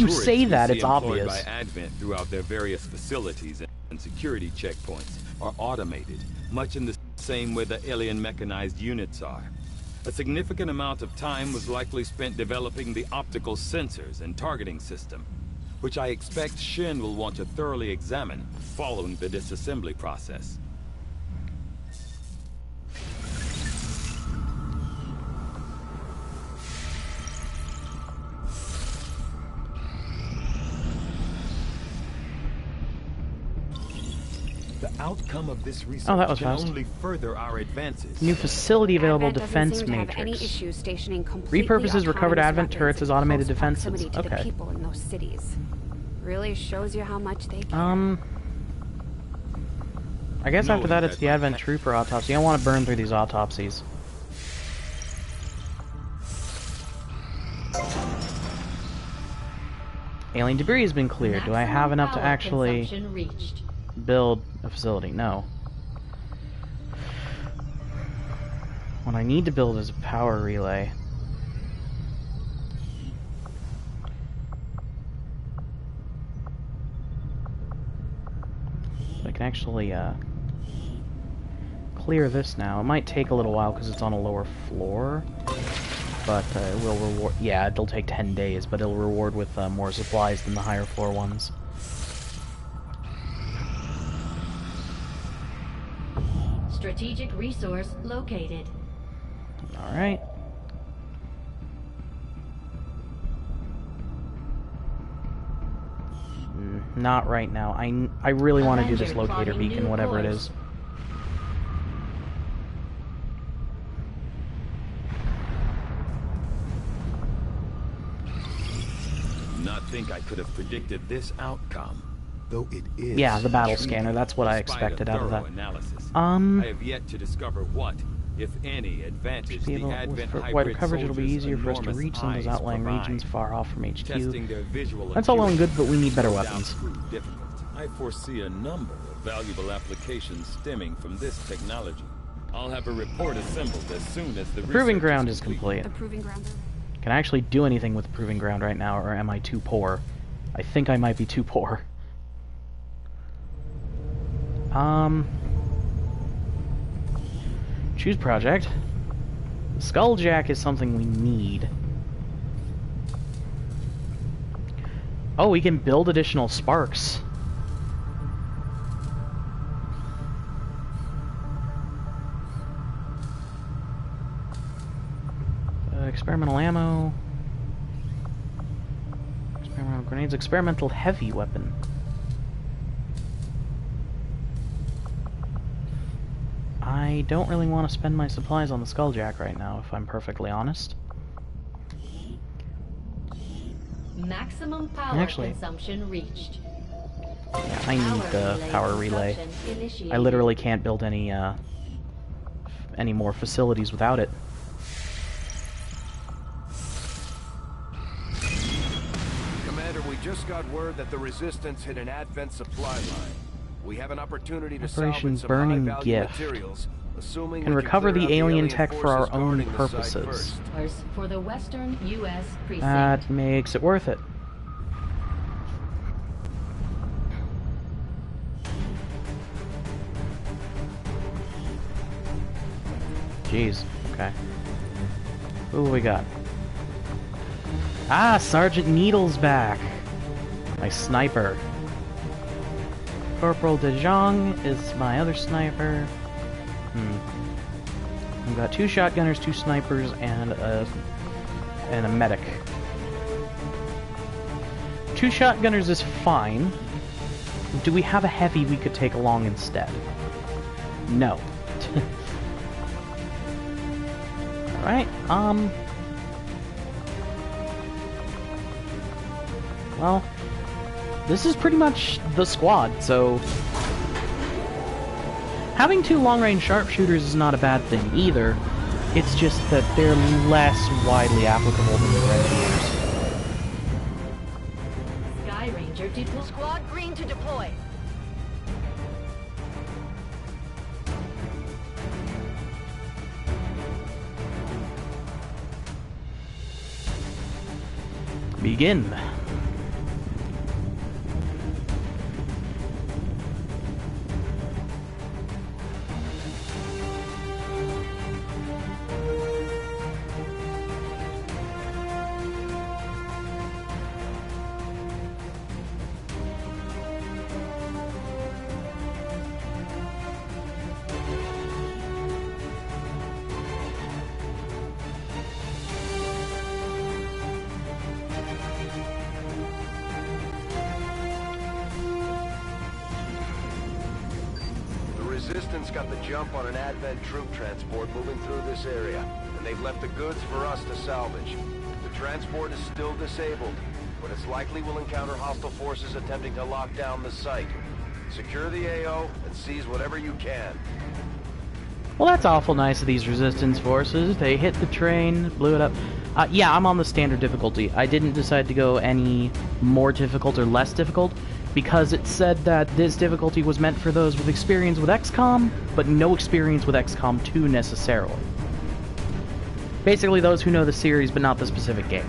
Tourists say we that, see it's employed obvious. by Advent throughout their various facilities and security checkpoints are automated, much in the same way the alien mechanized units are. A significant amount of time was likely spent developing the optical sensors and targeting system, which I expect Shin will want to thoroughly examine following the disassembly process. The outcome of this research that was can fast. only further our advances. New facility available, Advent doesn't defense seem to have any matrix. issues stationing completely Repurposes recovered autonomous Advent weapons turrets as in automated close defenses. proximity to the Okay. people in those cities. Really shows you how much they care. I guess after Knowing that it's that the my Advent Trooper autopsy. I want to burn through these autopsies. Alien debris has been cleared. Do I have enough to Maximum power actually consumption reached. build a facility? No. What I need to build is a power relay. So I can actually clear this now. It might take a little while because it's on a lower floor. but it will reward... Yeah, it'll take 10 days, but it'll reward with more supplies than the higher floor ones. Strategic resource located. Alright. Not right now. I really want to do this locator beacon, whatever it is. Not think I could have predicted this outcome, though it is. Yeah, the battle scanner. That's what I expected out of that. Analysis, I have yet to discover what, if any, advantage the Advent with wider hybrid coverage, it'll be soldiers' easier for us to enormous reach some of those eyes outlying provide. regions far off from HQ. Testing their visual That's all well and good, acuity but we need better will no doubt weapons. prove difficult. I foresee a number of valuable applications stemming from this technology. I'll have a report assembled as soon as the Proving research ground is complete. complete. The proving ground. Can I actually do anything with the proving ground right now, or am I too poor? I think I might be too poor. Choose project. Skulljack is something we need. Oh, we can build additional sparks. Experimental ammo. Experimental grenades. Experimental heavy weapon. I don't really want to spend my supplies on the Skulljack right now, if I'm perfectly honest. Maximum power consumption reached. Yeah, I need the power relay. I literally can't build any more facilities without it. Commander, we just got word that the Resistance hit an Advent supply line. We have an opportunity to Operation salvage some Burning high-value Gift. materials, assuming Can we recover clear the out alien tech for our forces own guarding the site purposes. first. For the Western U.S. precinct. That makes it worth it. Jeez. Okay. Who we got? Ah, Sergeant Needle's back. My sniper. Corporal De Jong is my other sniper. We've got 2 shotgunners, 2 snipers, and a medic. 2 shotgunners is fine. Do we have a heavy we could take along instead? No. Alright, well, this is pretty much the squad, so having 2 long-range sharpshooters is not a bad thing either. It's just that they're less widely applicable than the Grenadiers. Sky Ranger deploy. Squad green to deploy. Begin. Resistance got the jump on an Advent troop transport moving through this area, and they've left the goods for us to salvage. The transport is still disabled, but it's likely we'll encounter hostile forces attempting to lock down the site. Secure the AO and seize whatever you can. Well, that's awful nice of these resistance forces. They hit the train, blew it up. Yeah, I'm on the standard difficulty. I didn't decide to go any more difficult or less difficult, because it said that this difficulty was meant for those with experience with XCOM, but no experience with XCOM 2 necessarily. Basically those who know the series, but not the specific game.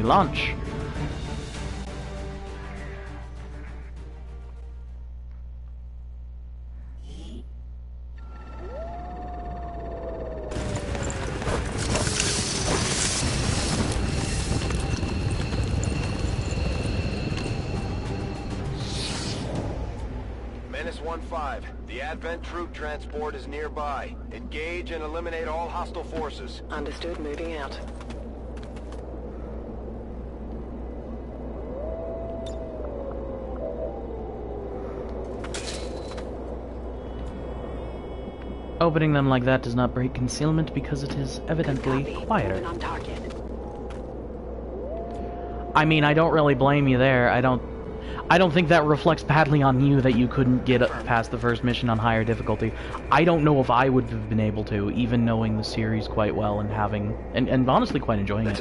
launch. Menace 1-5. The Advent troop transport is nearby. Engage and eliminate all hostile forces. Understood, moving out. Opening them like that does not break concealment because it is evidently quieter. On target. I mean, I don't really blame you there. I don't think that reflects badly on you that you couldn't get past the first mission on higher difficulty. I don't know if I would have been able to, even knowing the series quite well and having and honestly quite enjoying it.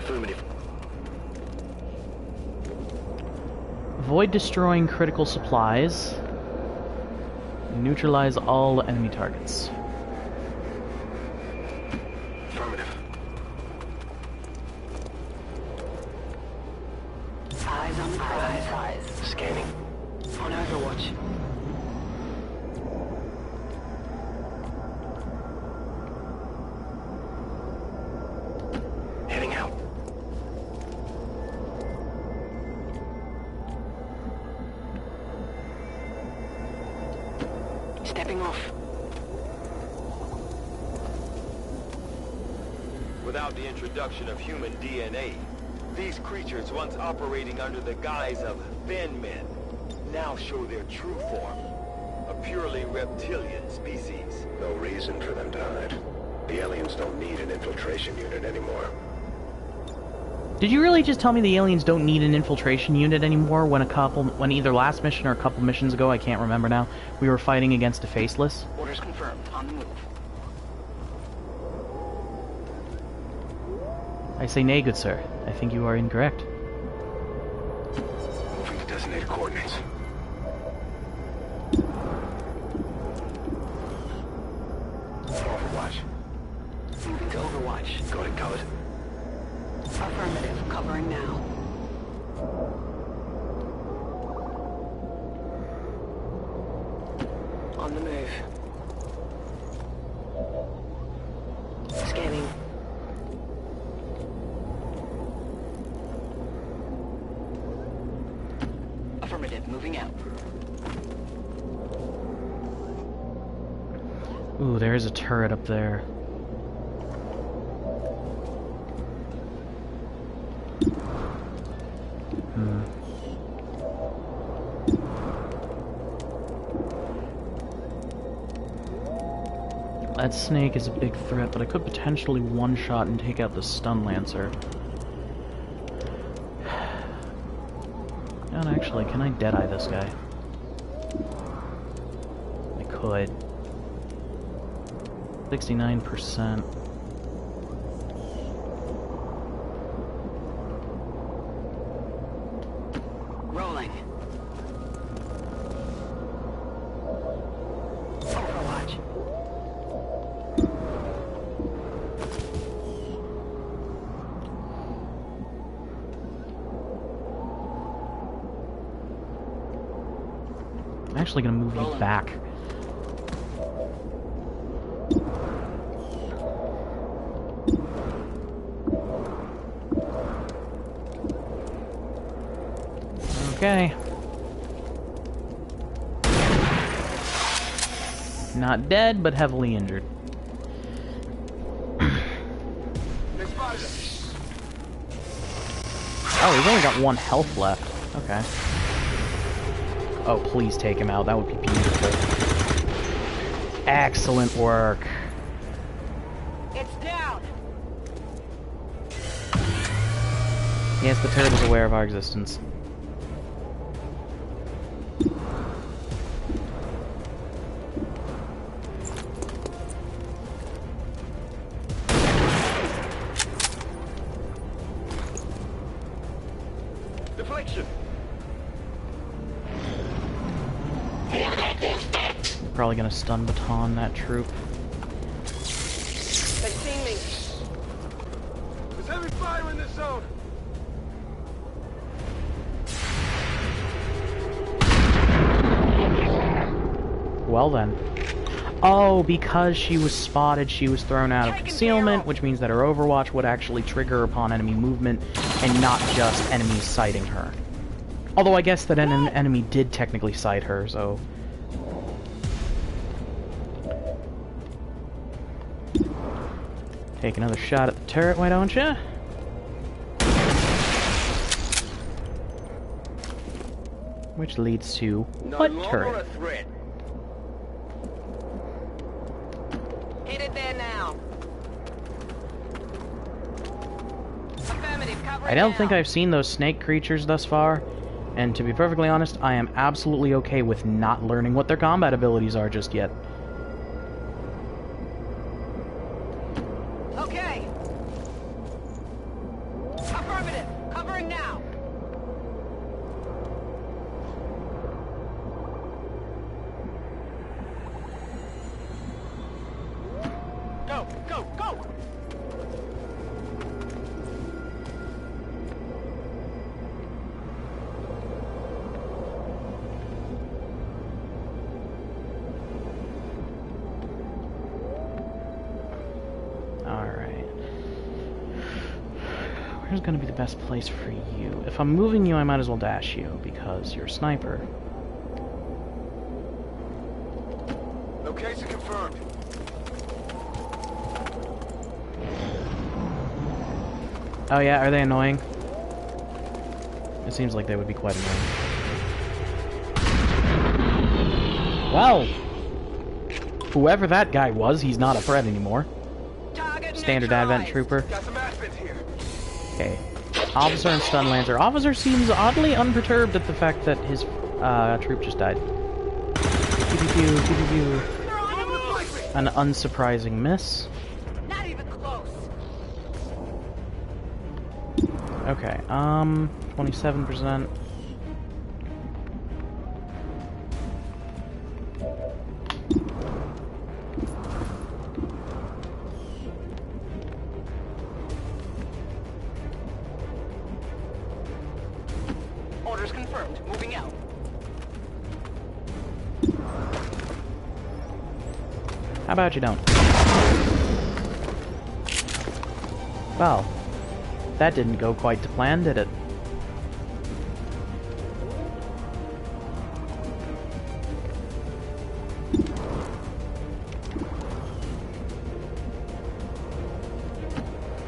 Avoid destroying critical supplies. Neutralize all enemy targets. Affirmative. Eyes on the prize. Scanning. On Overwatch. Heading out. Stepping off. Without the introduction of human DNA, these creatures once operating under the guise of thin men now show their true form, a purely reptilian species. No reason for them to hide. The aliens don't need an infiltration unit anymore. Did you really just tell me the aliens don't need an infiltration unit anymore when either last mission or a couple missions ago, I can't remember now, we were fighting against a faceless? Orders confirmed. On the move. I say nay, good sir. I think you are incorrect. Moving to designated coordinates. Overwatch. Moving to Overwatch. Got it covered. Affirmative. Covering now. On the move. Scanning. Affirmative. Moving out. Ooh, there is a turret up there. That snake is a big threat, but I could potentially one-shot and take out the stun lancer. And actually, can I deadeye this guy? I could. 69%. Rolling. Overwatch. I'm actually gonna move you back. Okay. Not dead, but heavily injured. Oh, he's only got 1 health left. Okay. Oh, please take him out. That would be beautiful. Excellent work. It's down. Yes, the turret is aware of our existence. Deflection. Probably gonna stun baton that troop. They've seen me. There's heavy fire in this zone. well then. Oh, because she was spotted, she was thrown out of concealment, which means that her Overwatch would actually trigger upon enemy movement, and not just enemies sighting her. Although I guess that an enemy did technically sight her, so... Take another shot at the turret, why don't ya? Which leads to what turret? Hit it there now. Affirmative, cover it I don't now. think I've seen those snake creatures thus far, and to be perfectly honest, I am absolutely okay with not learning what their combat abilities are just yet. Okay. Affirmative, covering now. Go, go, go! Alright. Where's gonna be the best place for you? If I'm moving you, I might as well dash you, because you're a sniper. Location confirmed. Oh yeah, are they annoying? It seems like they would be quite annoying. Well, whoever that guy was, he's not a threat anymore. Standard Advent Trooper. Got some Advent here. Okay. Officer and Stun Lancer. Officer seems oddly unperturbed at the fact that his troop just died. Pew, pew, pew, pew, pew, pew. An unsurprising miss. Not even close. Okay, 27%. Orders confirmed. Moving out. How about you don't? Well, that didn't go quite to plan, did it?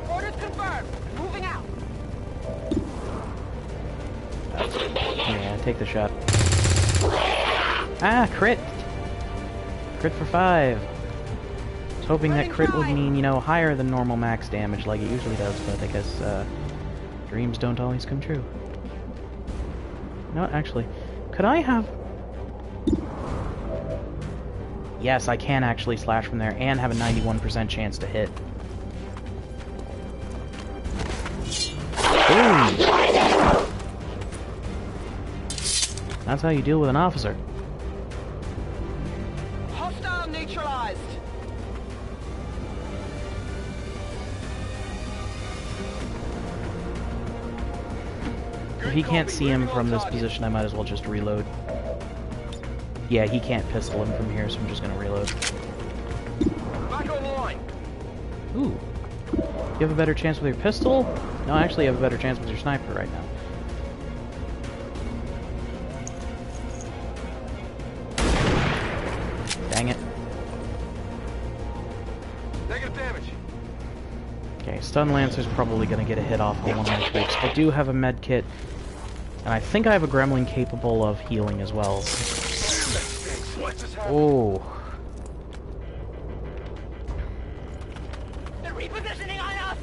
Orders confirmed. Moving out. Yeah, take the shot. Ah, crit! Crit for 5. I was hoping that crit would mean, you know, higher than normal max damage like it usually does, but I guess, dreams don't always come true. No, actually, could I have... Yes, I can actually slash from there and have a 91% chance to hit. Boom! That's how you deal with an officer. Hostile neutralized. If he can't see him from this position, I might as well just reload. Yeah, he can't pistol him from here, so I'm just gonna reload. Back online. Ooh. You have a better chance with your pistol? No, actually you have a better chance with your sniper right now. Dang it. Negative damage. Okay, Stun Lancer's probably gonna get a hit off on one of my troops. I do have a med kit, and I think I have a gremlin capable of healing as well. Oh. They're repositioning on us.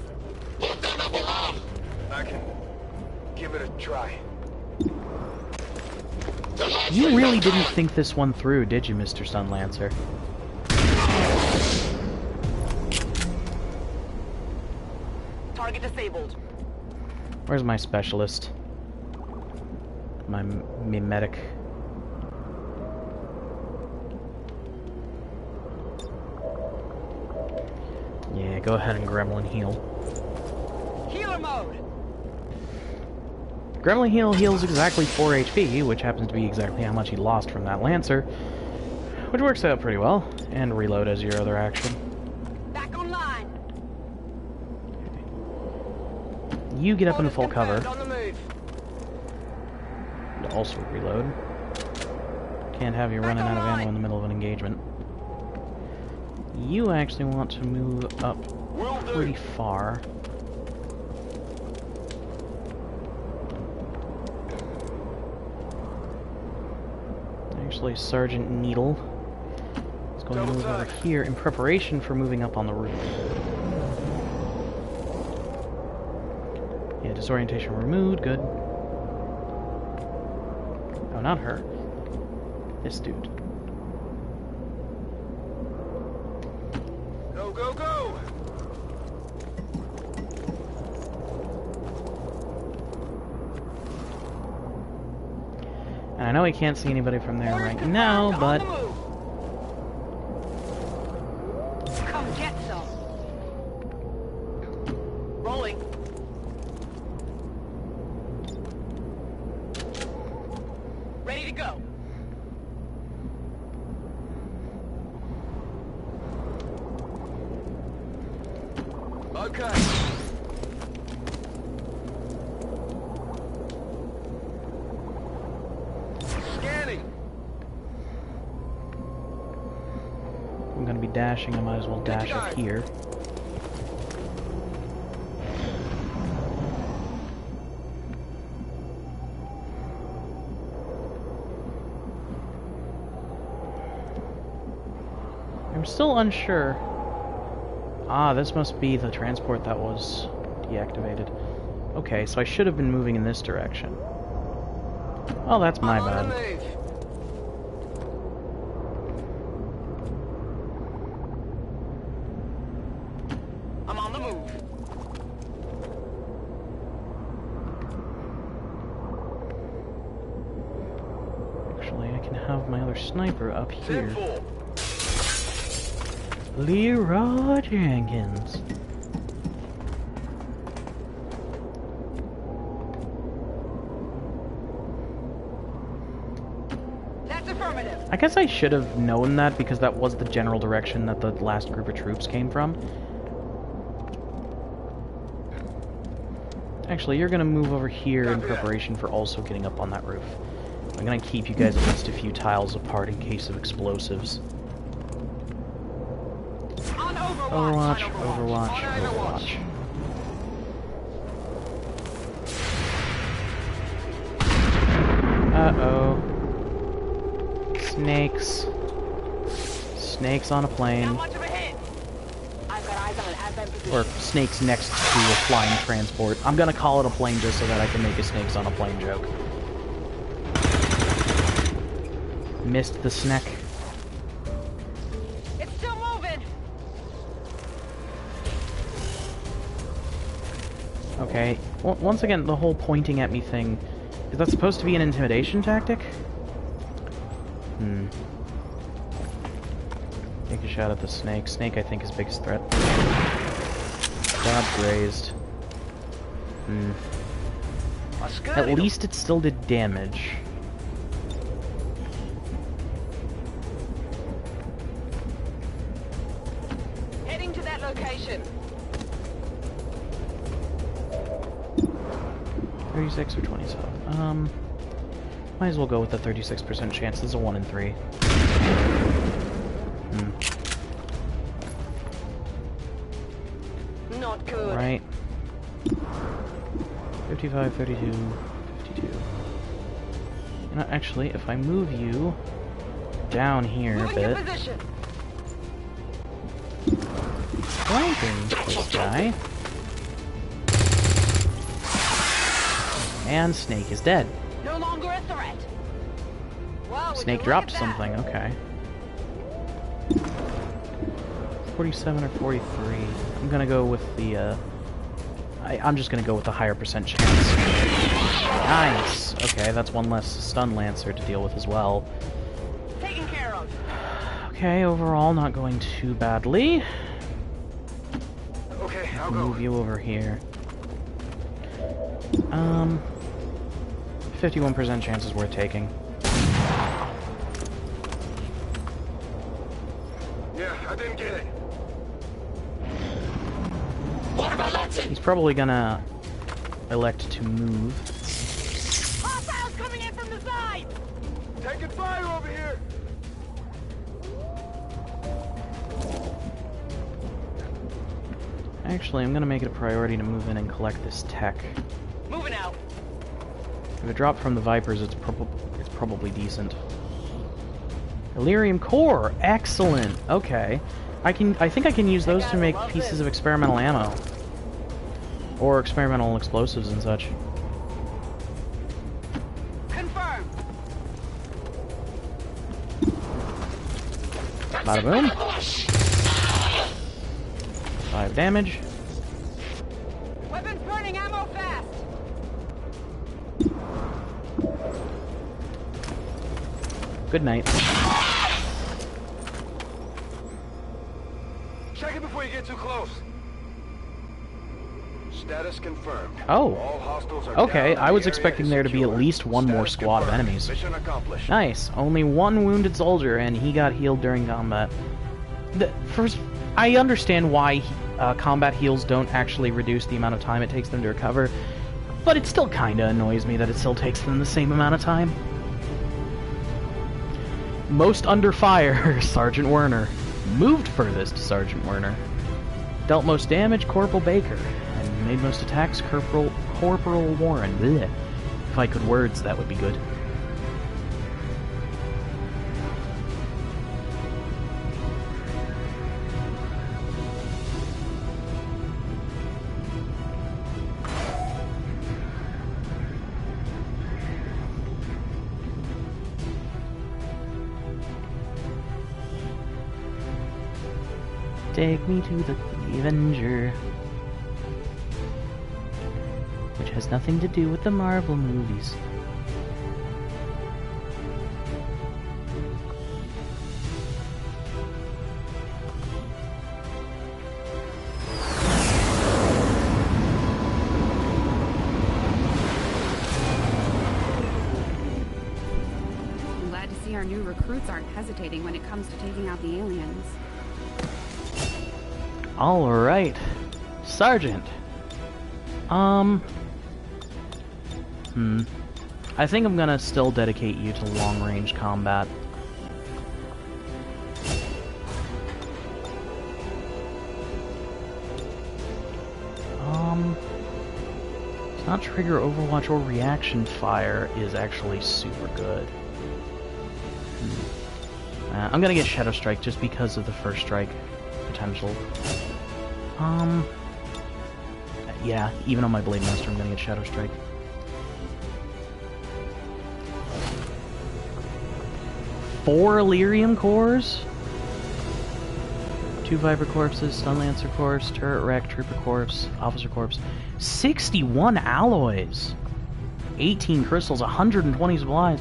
I can give it a try. You really didn't think this one through, did you, Mr. Stun Lancer? Target disabled. Where's my specialist? My medic. Yeah, go ahead and gremlin heal. Healer mode. Gremlin heal heals exactly 4 HP, which happens to be exactly how much he lost from that Lancer. Which works out pretty well. And reload as your other action. Back online. You get up into full cover. On the move. And also reload. Can't have you running out of ammo in the middle of an engagement. You actually want to move up pretty far. Actually, Sergeant Needle is going to move over here in preparation for moving up on the roof. Yeah, disorientation removed, good. Oh, not her. This dude. Go, go, go! And I know he can't see anybody from there right now, but Come get some. Rolling. Ready to go. Okay. Scanning. I'm going to be dashing. I might as well dash up here. I'm still unsure. Ah, this must be the transport that was deactivated. Okay, so I should have been moving in this direction. Oh, that's my bad. I'm on the move. Actually, I can have my other sniper up here. Leroy Jenkins. That's affirmative. I guess I should have known that because that was the general direction that the last group of troops came from. Actually, you're gonna move over here in preparation for also getting up on that roof. I'm gonna keep you guys at least a few tiles apart in case of explosives. Overwatch, Overwatch, Overwatch. Uh-oh. Snakes. Snakes on a plane. Or snakes next to a flying transport. I'm gonna call it a plane just so that I can make a snakes on a plane joke. Missed the snack. It's still moving. Okay. Well, once again, the whole pointing at me thing, is that supposed to be an intimidation tactic? Take a shot at the snake. Snake, I think, is biggest threat. God grazed. At least it still did damage. Heading to that location. 36 or 27. Might as well go with the 36% chance. This is a 1 in 3. Not good. Right. 55, 32, 52. You know, actually, if I move you down here a bit, flanking this guy, and Snake is dead. No longer a threat. Well, Snake dropped something, okay. 47 or 43. I'm gonna go with the, I'm just gonna go with the higher percent chance. Nice! Okay, that's one less stun lancer to deal with as well. Taken care of. Okay, overall not going too badly. Okay, I'll Move you over here. 51% chance is worth taking. I didn't get it. He's probably gonna elect to move. Hostiles coming in from the side! Taking fire over here. Actually, I'm gonna make it a priority to move in and collect this tech. Moving out. If it dropped from the Vipers, it's probably decent. Illyrium core, excellent. Okay, I think I can use those to make pieces of experimental ammo, or experimental explosives and such. Confirmed. Bada boom. 5 damage. Weapons burning ammo fast. Good night. Check it before you get too close. Status confirmed. Oh. All hostiles are Okay, down. I was The area expecting is there to be at secure. least one more Status squad of confirmed. enemies. Mission accomplished. Nice. Only one wounded soldier, and he got healed during combat. I understand why combat heals don't actually reduce the amount of time it takes them to recover, but it still kinda annoys me that it still takes them the same amount of time. Most under fire, Sergeant Werner. Moved furthest, Sergeant Werner. Dealt most damage, Corporal Baker. And made most attacks, Corporal Warren. Blech. If I could words, that would be good. Take me to the Avenger. Which has nothing to do with the Marvel movies. I'm glad to see our new recruits aren't hesitating when it comes to taking out the aliens. Alright. Sergeant. I think I'm gonna still dedicate you to long-range combat. It's not trigger, overwatch, or reaction fire is actually super good. I'm gonna get Shadow Strike just because of the first strike potential. Yeah, even on my Blade Master, I'm gonna get Shadow Strike. Four Illyrium cores? 2 Viper corpses, Stun Lancer corpse, Turret Wreck, Trooper corpse, Officer corpse. 61 alloys! 18 crystals, 120 supplies.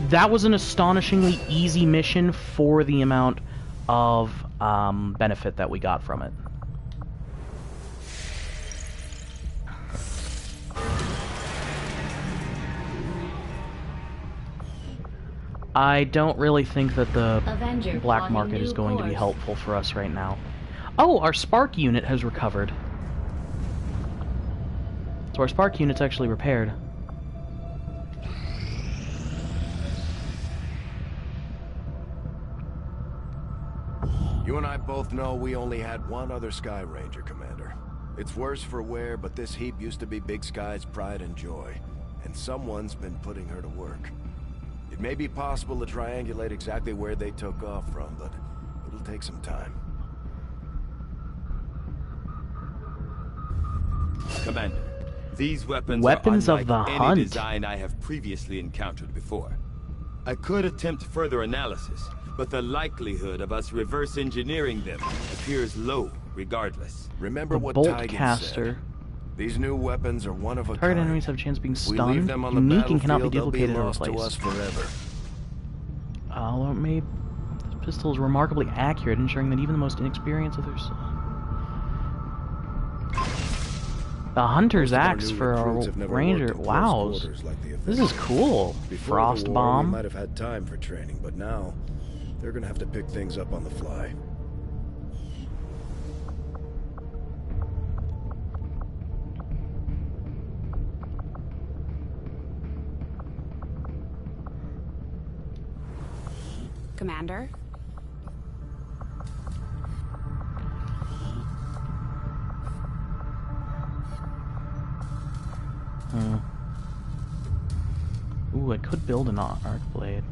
That was an astonishingly easy mission for the amount of benefit that we got from it. I don't really think that the Avenger black plotting market is new going to be course. helpful for us right now. Oh, our Spark unit has recovered. So our Spark unit's actually repaired. You and I both know we only had one other Sky Ranger, Commander. It's worse for wear, but this heap used to be Big Sky's pride and joy, and someone's been putting her to work. It may be possible to triangulate exactly where they took off from, but it'll take some time. Commander, these weapons Weapons are of the unlike any hunt. design I have previously encountered before. I could attempt further analysis, but the likelihood of us reverse engineering them appears low regardless. Remember The what Bolt Tygan Caster. said. These new weapons are one of a Target kind. enemies have a chance of being If we leave stunned, them on the unique, and cannot be battlefield, they'll duplicated or lost to us replaced. forever. This pistol is remarkably accurate, ensuring that even the most inexperienced of their... The Hunter's Most of our Axe new for recruits a have never Ranger. worked in close Wow. quarters like the This is cool. Before Frost the war, Bomb. We might have had time for training, but now They're gonna have to pick things up on the fly. Commander? Ooh, I could build an arc blade.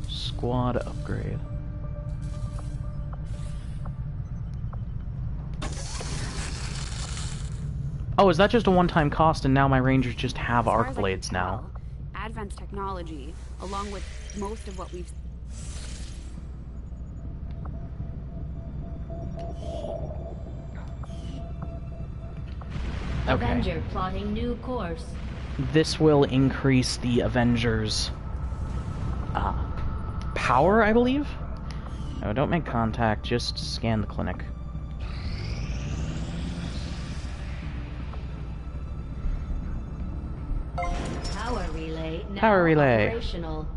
Squad upgrade. Oh, is that just a one-time cost and now my rangers just have arc blades now? Advanced technology, along with most of what we've... Okay. Avenger plotting new course. This will increase the Avengers' power, I believe? No, don't make contact, just scan the clinic. Power relay now Power relay. operational.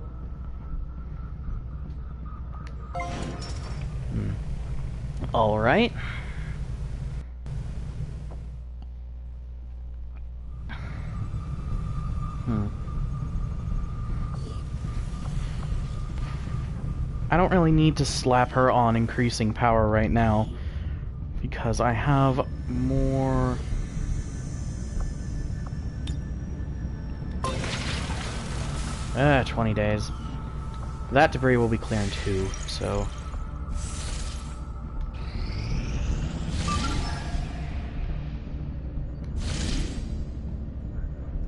Alright. I don't really need to slap her on increasing power right now, because I have more... 20 days. That debris will be clearing too, so...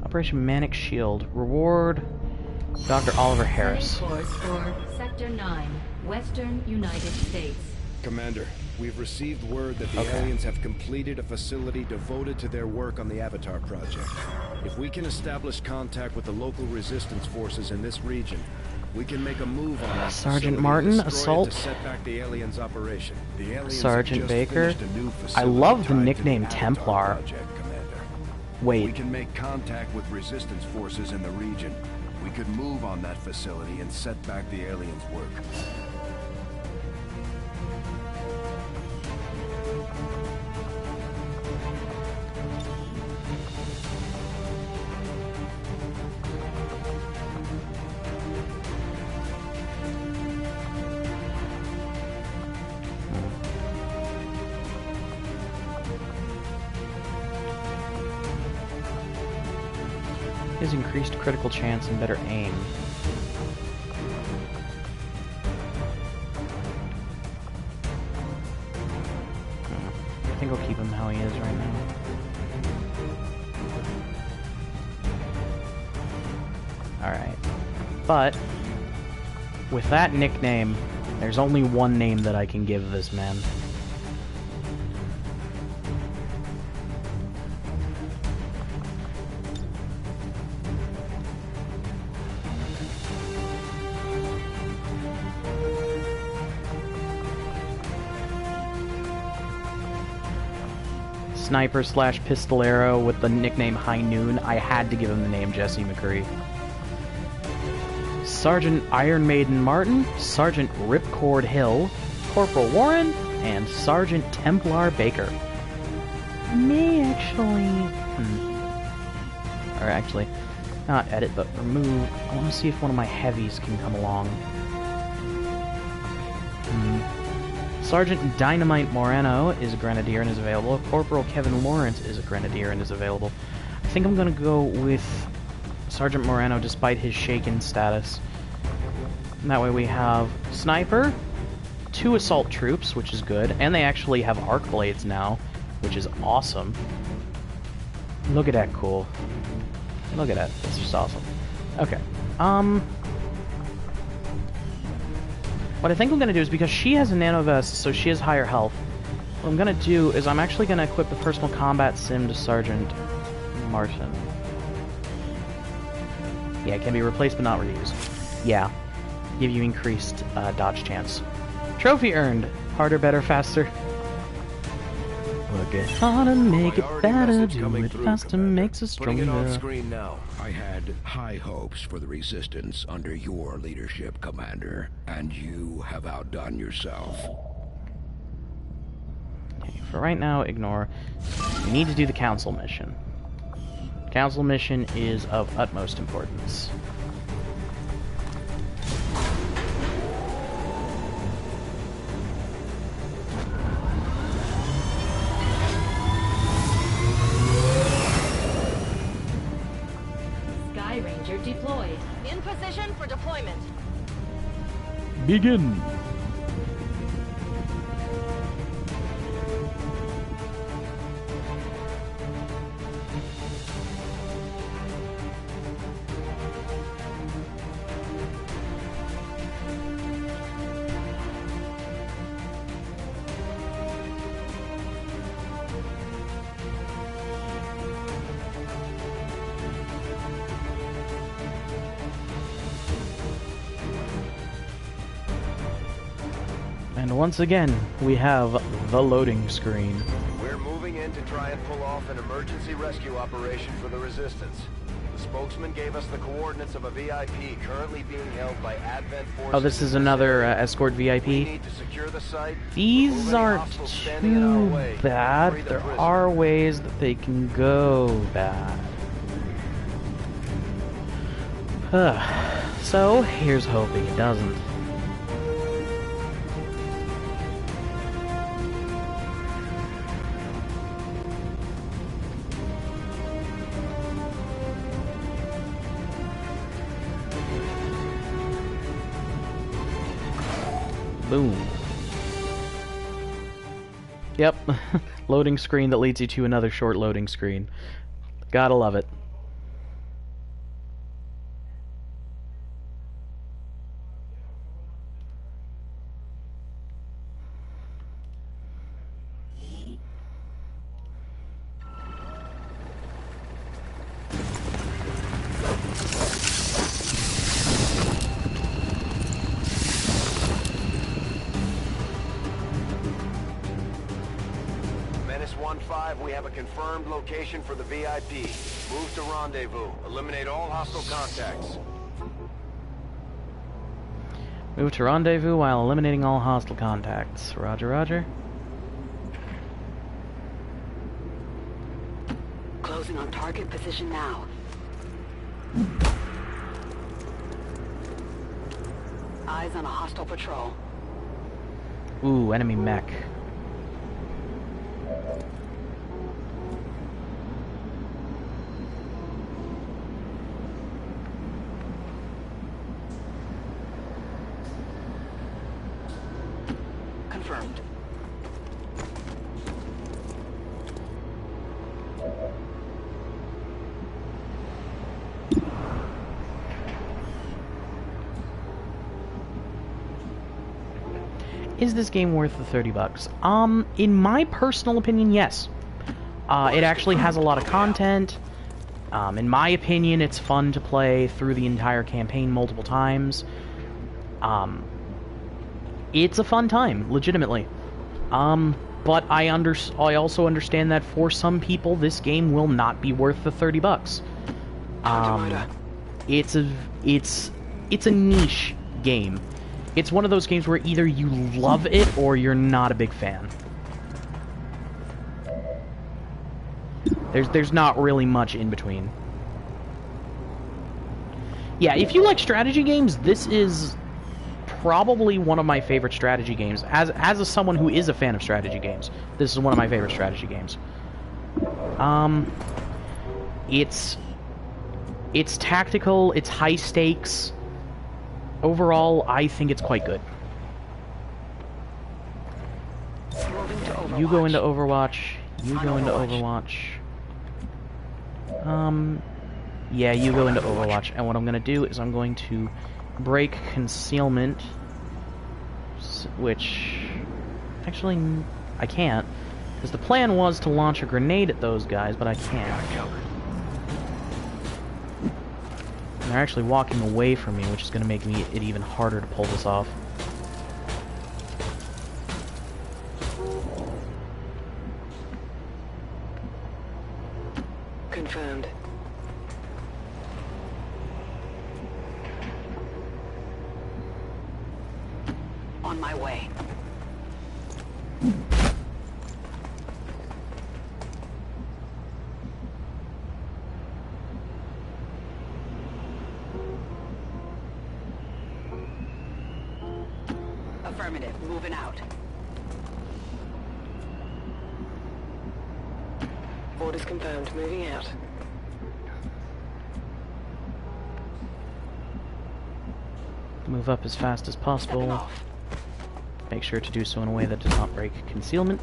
Operation Manic Shield. Reward Dr. Oliver Harris. Course for Sector 9, Western United States. Commander, we've received word that the aliens have completed a facility devoted to their work on the Avatar project. If we can establish contact with the local resistance forces in this region, we can make a move on that Sergeant facility Martin, and destroy it assault. to set back the aliens' operation. The aliens Sergeant have just Baker. finished a new I facility love the tied to nickname Avatar Templar. project, Commander. Wait. We can make contact with resistance forces in the region. We could move on that facility and set back the aliens' work. Is increased critical chance and better aim. I think I'll keep him how he is right now. Alright. But, with that nickname, there's only one name that I can give this man. Sniper slash pistolero with the nickname High Noon, I had to give him the name Jesse McCree. Sergeant Iron Maiden Martin, Sergeant Ripcord Hill, Corporal Warren, and Sergeant Templar Baker. I may actually... Or actually, not edit, but remove... I want to see if one of my heavies can come along. Sergeant Dynamite Moreno is a Grenadier and is available. Corporal Kevin Lawrence is a Grenadier and is available. I think I'm going to go with Sergeant Moreno despite his shaken status. And that way we have Sniper, 2 Assault Troops, which is good, and they actually have Arc Blades now, which is awesome. Look at that cool. Look at that. It's just awesome. Okay. What I think I'm going to do is, because she has a nano vest, so she has higher health, what I'm going to do is I'm actually going to equip the personal combat sim to Sergeant Martin. Yeah, it can be replaced but not reused. Yeah. Give you increased dodge chance. Trophy earned. Harder, better, faster. Work it harder, make it Priority better, message do coming it through, faster, Commander. makes us Putting it on stronger. screen now. I had high hopes for the Resistance under your leadership, Commander, and you have outdone yourself. Okay, for right now, ignore. We need to do the Council mission. Council mission is of utmost importance. Sky Ranger deployed. In position for deployment. Begin! And once again, we have the loading screen. We're moving in to try and pull off an emergency rescue operation for the Resistance. The spokesman gave us the coordinates of a VIP currently being held by Advent forces. Oh, this is another escort VIP. We need to secure the site. These Remove any aren't hostiles standing in our too way, and bad. free the There prisoner. are ways that they can go bad. So, here's hoping it doesn't. Boom. Yep. Loading screen that leads you to another short loading screen. Gotta love it. Menace 1-5, we have a confirmed location for the VIP. Move to rendezvous. Eliminate all hostile contacts. Move to rendezvous while eliminating all hostile contacts. Roger, roger. Closing on target position now. Eyes on a hostile patrol. Ooh, enemy mech. Confirmed. Is this game worth the $30? In my personal opinion, yes. It actually has a lot of content. In my opinion, it's fun to play through the entire campaign multiple times. It's a fun time, legitimately. But I also understand that for some people, this game will not be worth the $30. It's a niche game. It's one of those games where either you love it or you're not a big fan. There's not really much in between. Yeah, if you like strategy games, this is probably one of my favorite strategy games. As someone who is a fan of strategy games, this is one of my favorite strategy games. It's tactical, it's high stakes. Overall, I think it's quite good. You go into Overwatch. You go into Overwatch. Yeah, you go into Overwatch. And what I'm going to do is I'm going to break concealment. Which... Actually, I can't. Because the plan was to launch a grenade at those guys, but I can't. And they're actually walking away from me, which is going to make it even harder to pull this off. confirmed. On my way. Affirmative. Moving out. Orders confirmed. Moving out. Move up as fast as possible. Make sure to do so in a way that does not break concealment.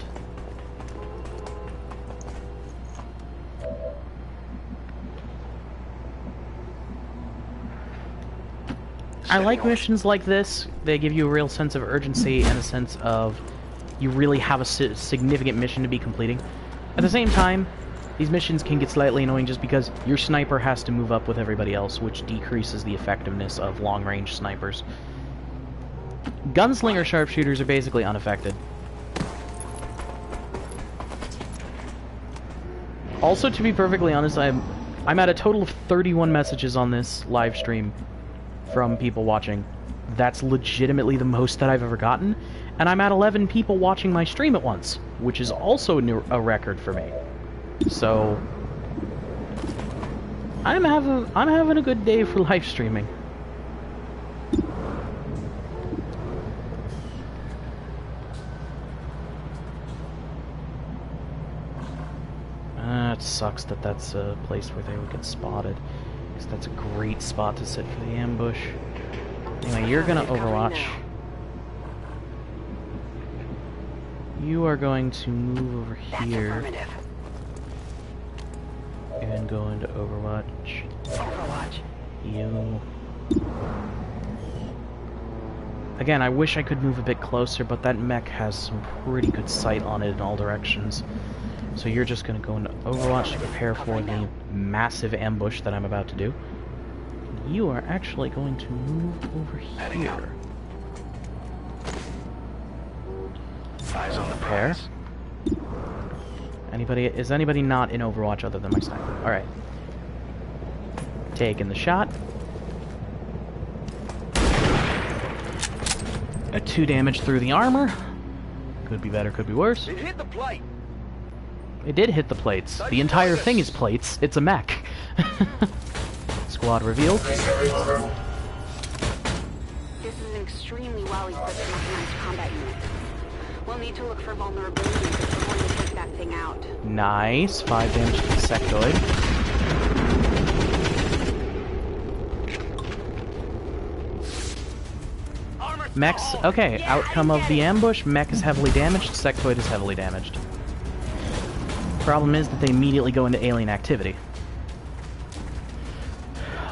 I like missions like this. They give you a real sense of urgency and a sense of you really have a significant mission to be completing. At the same time, these missions can get slightly annoying just because your sniper has to move up with everybody else, which decreases the effectiveness of long-range snipers. Gunslinger sharpshooters are basically unaffected. Also, to be perfectly honest, I'm at a total of 31 messages on this live stream from people watching. That's legitimately the most that I've ever gotten, and I'm at 11 people watching my stream at once, which is also a record for me. So I'm having a good day for live streaming. It sucks that that's a place where they would get spotted, because that's a great spot to sit for the ambush. Anyway, you're gonna Overwatch. You are going to move over here and go into Overwatch. You. Again, I wish I could move a bit closer, but that mech has some pretty good sight on it in all directions. So you're just going to go into Overwatch to prepare for the massive ambush that I'm about to do. You are actually going to move over here. Eyes on the Prepare. Is anybody not in Overwatch other than my sniper? Alright. Taking the shot. A 2 damage through the armor. Could be better, could be worse. It hit the plate. It did hit the plates. The entire thing is plates. It's a mech. Squad revealed. This is an extremely well-equipped mechanized combat unit. We'll need to look for vulnerabilities if we're going to take that thing out. Nice. 5 damage to the sectoid. Mechs, okay, outcome of the ambush, mech is heavily damaged, sectoid is heavily damaged. Problem is that they immediately go into alien activity.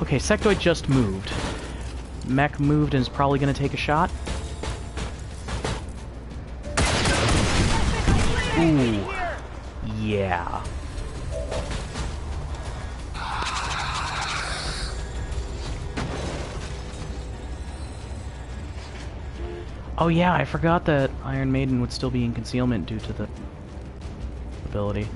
Okay, sectoid just moved. Mech moved and is probably going to take a shot. Ooh. Yeah. Oh yeah, I forgot that Iron Maiden would still be in concealment due to the ability.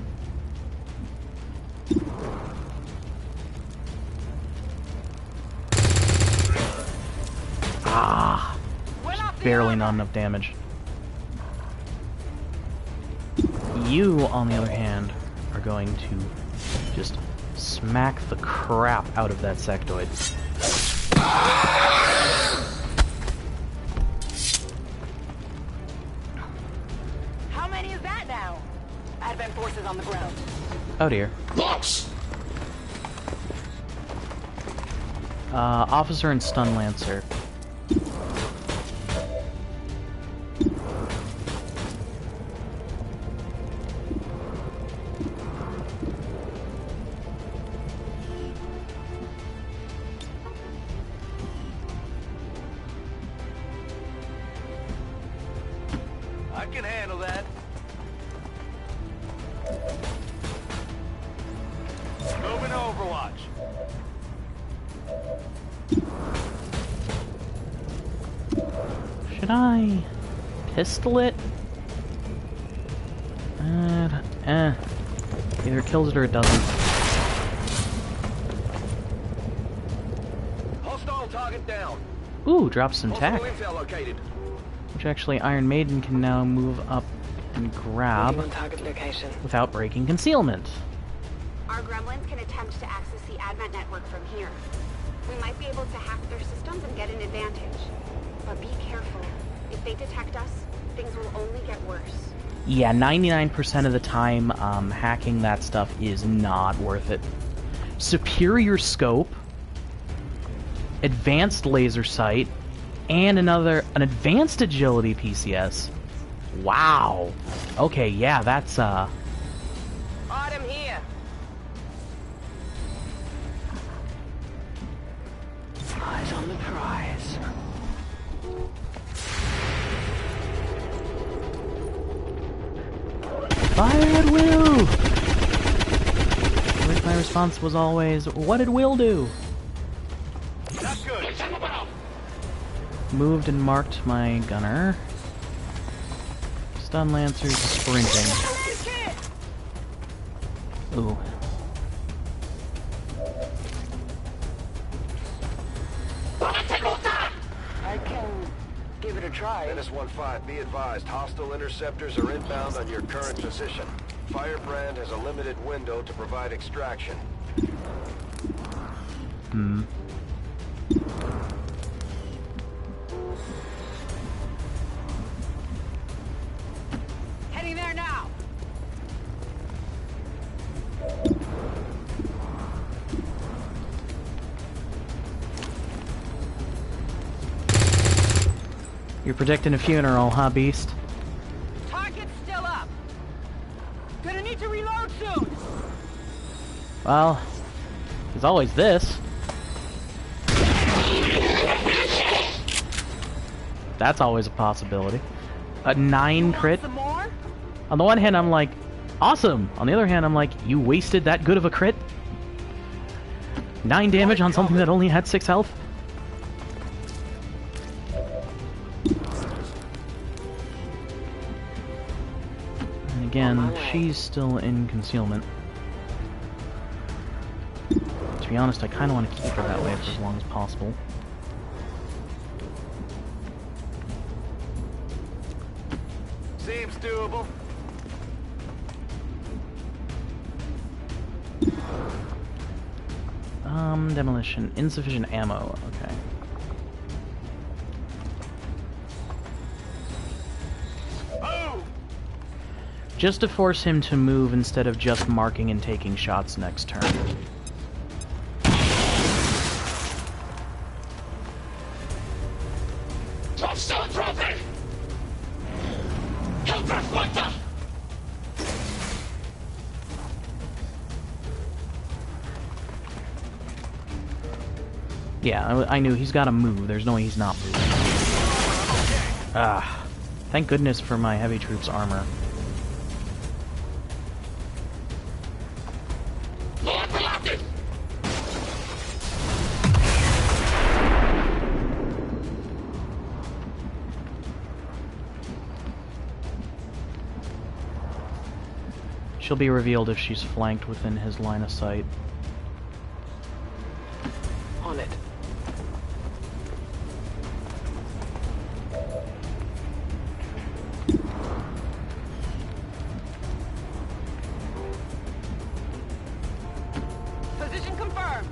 Ah! Barely not enough damage. You, on the other hand, are going to just smack the crap out of that sectoid. How many is that now? Advent forces on the ground. Oh dear. Box! Officer and Stun Lancer. I can handle that. Moving to Overwatch. Should I pistol it? Either it kills it or it doesn't. Ooh, drops some tech. Intel located. Which actually Iron Maiden can now move up and grab Moving on target location. without breaking concealment. Our gremlins can attempt to access the Advent network from here. We might be able to hack their systems and get an advantage. But be careful. If they detect us, things will only get worse. Yeah, 99% of the time, hacking that stuff is not worth it. Superior scope, advanced laser sight, and an advanced agility PCS. Wow. Okay, yeah, that's Item here. Eyes on the prize. Fire at will! Which my response was always, what did Will do? That's good. Moved and marked my gunner. Stun Lancer's sprinting. Ooh. I can give it a try. Menace 1-5, be advised, hostile interceptors are inbound on your current position. Firebrand has a limited window to provide extraction. Heading there now. You're predicting a funeral, huh, Beast? Target's still up. Gonna need to reload soon. Well, there's always this. That's always a possibility. A 9 crit. Some more? On the one hand, I'm like, awesome. On the other hand, I'm like, you wasted that good of a crit? 9 damage on something that only had 6 health? And again, she's still in concealment. To be honest, I kind of want to keep her that way for as long as possible. Seems doable. Demolition. Insufficient ammo. Okay. Just to force him to move instead of just marking and taking shots next turn. Yeah, I knew he's got to move. There's no way he's not moving. Ah, thank goodness for my heavy troops armor. She'll be revealed if she's flanked within his line of sight. On it. Position confirmed.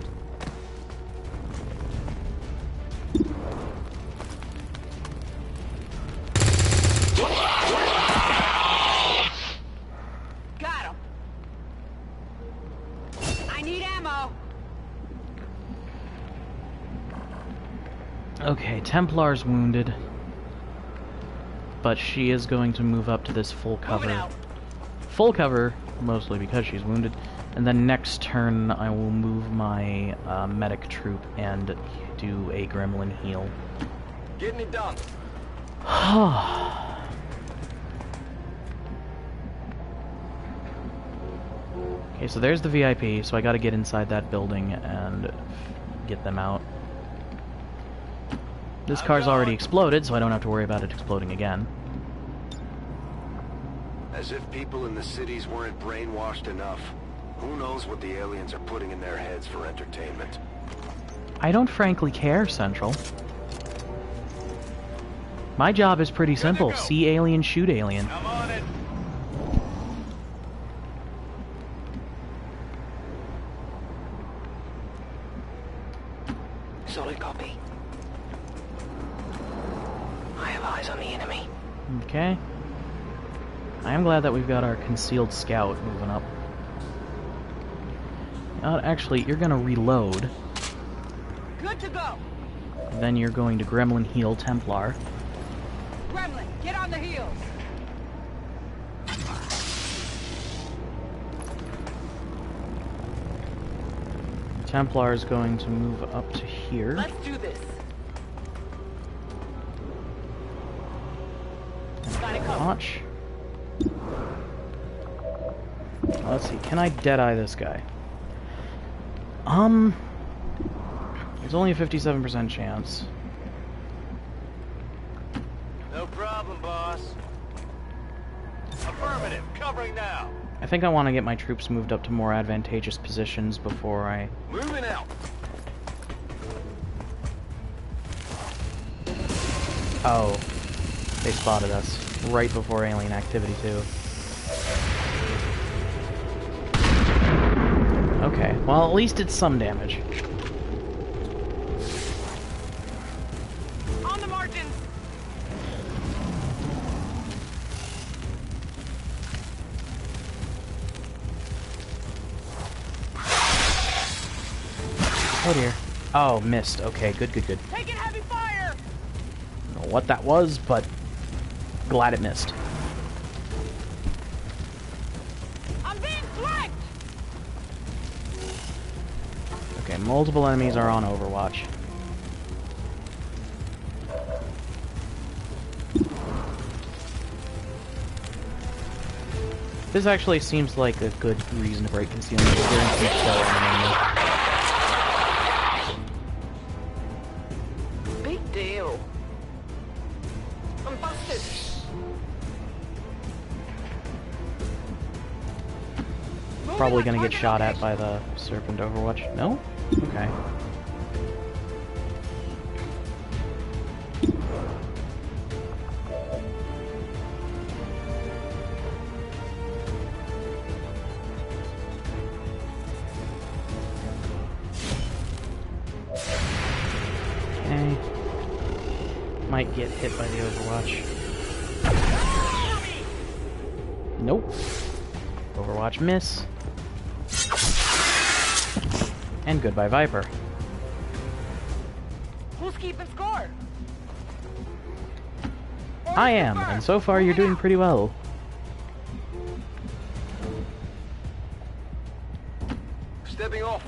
Got him. I need ammo. Okay, Templar's wounded. But she is going to move up to this full cover. Full cover, mostly because she's wounded. And then next turn, I will move my medic troop and do a gremlin heal. Getting it done. Okay, so there's the VIP, so I gotta get inside that building and get them out. This car's already exploded, so I don't have to worry about it exploding again. As if people in the cities weren't brainwashed enough. Who knows what the aliens are putting in their heads for entertainment? I don't frankly care, Central. My job is pretty simple. See alien, shoot alien. I'm on it. Solid copy. I have eyes on the enemy. Okay. I am glad that we've got our concealed scout moving up. Actually, you're gonna reload. Good to go. Then you're going to Gremlin heal Templar. Gremlin, get on the heels. Templar is going to move up to here. Let's do this. Got it covered. Watch. Let's see, can I deadeye this guy? There's only a 57% chance. No problem, boss. Affirmative. Covering now. I think I want to get my troops moved up to more advantageous positions before I... Moving out. Oh. They spotted us. Right before alien activity, too. Okay, well, at least it's some damage. On the margins. Oh dear. Oh, missed. Okay, good, good, good. Taking heavy fire. I don't know what that was, but glad it missed. I'm being flanked. Okay, multiple enemies are on Overwatch. This actually seems like a good reason to break concealment. We're going to keep still on an enemy. Big deal. I'm busted. Probably gonna get shot at by the Serpent Overwatch. No? Okay. Okay. Might get hit by the Overwatch. Nope. Overwatch miss. And goodbye, Viper. Who's keeping score? I am, and so far you're doing pretty well. Stepping off.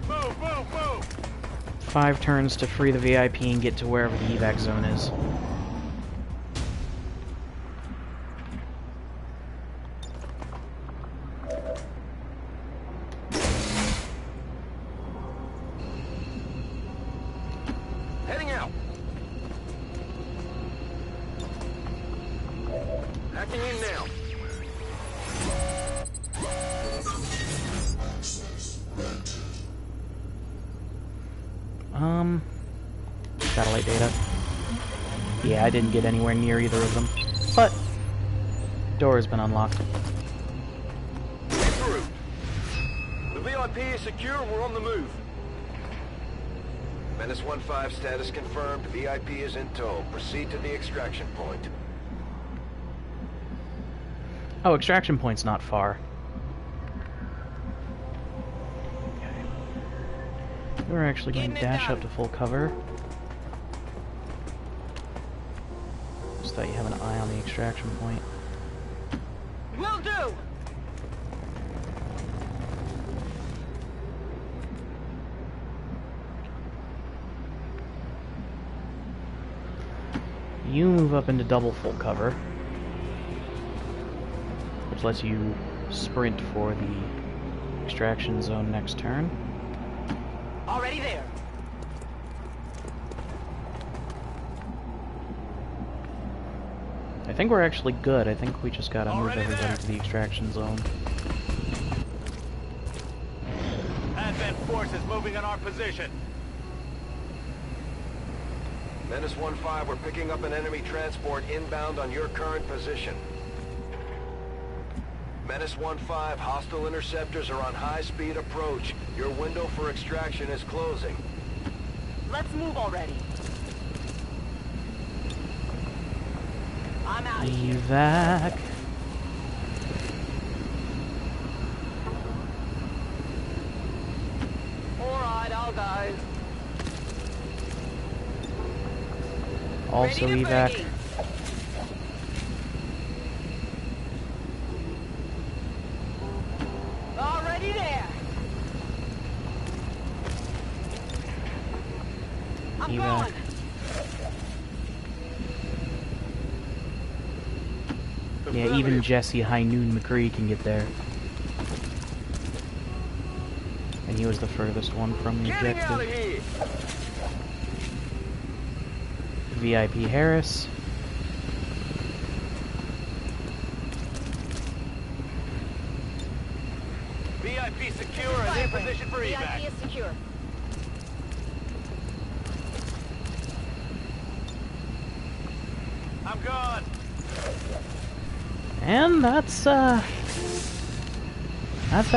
Move, move, move. 5 turns to free the VIP and get to wherever the evac zone is. Heading out. Hacking in now. Satellite data. Yeah, I didn't get anywhere near either of them. But, door has been unlocked. Through. The VIP is secure and we're on the move. Menace 1-5 status confirmed. VIP is in tow. Proceed to the extraction point. Oh, extraction point's not far. Okay. We're actually going to dash up to full cover. Just thought you have an eye on the extraction point. Will do. You move up into double full cover, which lets you sprint for the extraction zone next turn. Already there. I think we're actually good. I think we just gotta move everybody to the extraction zone. forces moving in our position. Menace 1-5, we're picking up an enemy transport inbound on your current position. Menace 1-5, hostile interceptors are on high-speed approach. Your window for extraction is closing. Let's move already. I'm out of here. Evac. Alright, I'll go. Also Ready to evac. boogie. Already there. I'm Evac. going. Yeah, even Jesse High Noon McCree can get there. And he was the furthest one from the Getting out of objective. here! VIP Harris. VIP secure and in position for evac. VIP is secure. I'm gone. And that's that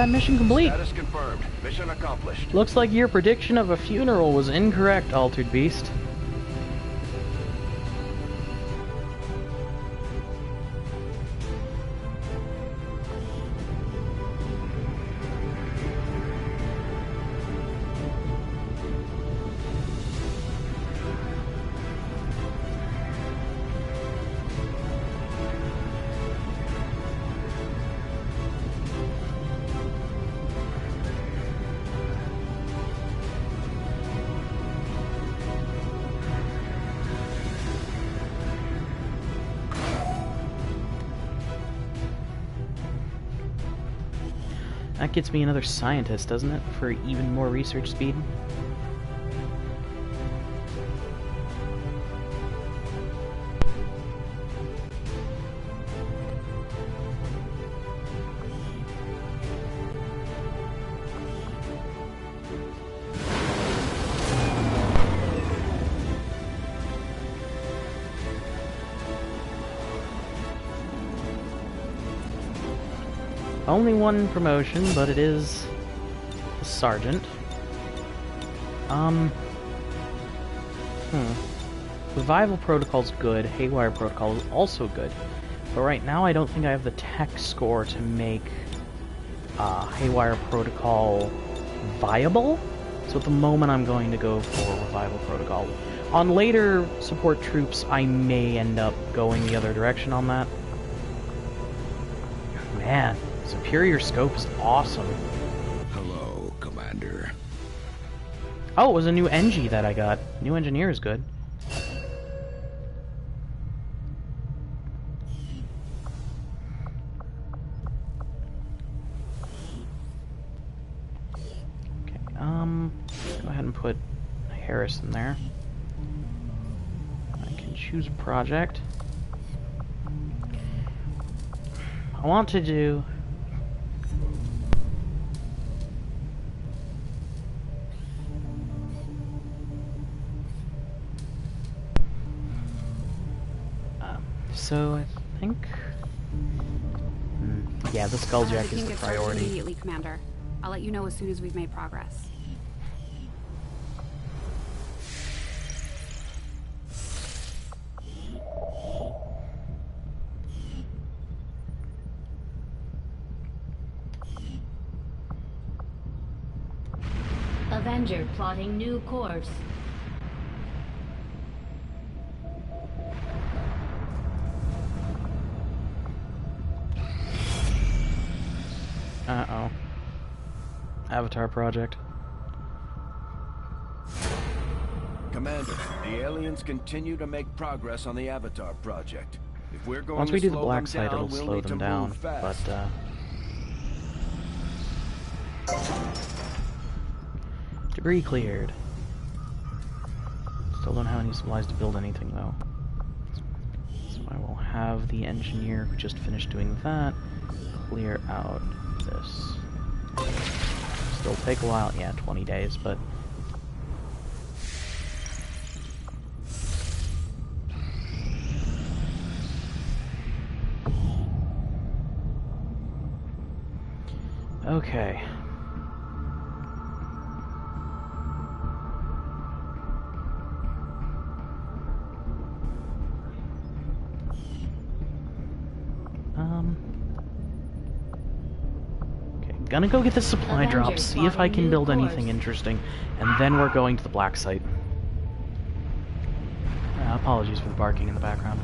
mission complete. Status confirmed. Mission accomplished. Looks like your prediction of a funeral was incorrect, Altered Beast. That gets me another scientist, doesn't it? For even more research speed. Only one promotion, but it is a sergeant. Revival Protocol's good, Haywire Protocol is also good. But right now I don't think I have the tech score to make Haywire Protocol viable. So at the moment I'm going to go for Revival Protocol. On later support troops I may end up going the other direction on that. Man. Superior Scope is awesome. Hello, Commander. Oh, it was a new Engie that I got. New Engineer is good. Okay, go ahead and put Harris in there. I can choose a project. I want to do... So I think, yeah, the Skulljack is the priority. Immediately, Commander. I'll let you know as soon as we've made progress. Avenger plotting new course. Uh-oh. Avatar project. Commander, the aliens continue to make progress on the Avatar project. If we're going Once to we do the slow black them site, down, it'll we'll slow need them to down, move fast. but, debris cleared. Still don't have any supplies to build anything, though. So I will have the engineer who just finished doing that clear out this. It'll take a while. Yeah, 20 days, but... Okay. Okay, gonna go get the supply drop, see if I can build anything interesting, and then we're going to the black site. Apologies for the barking in the background.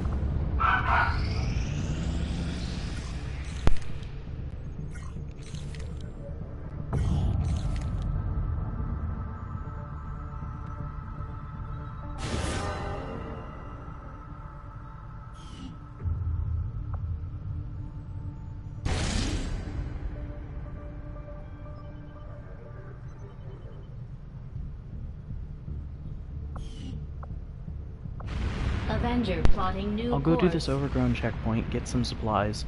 Avenger plotting new I'll go do course. this overgrown checkpoint, get some supplies,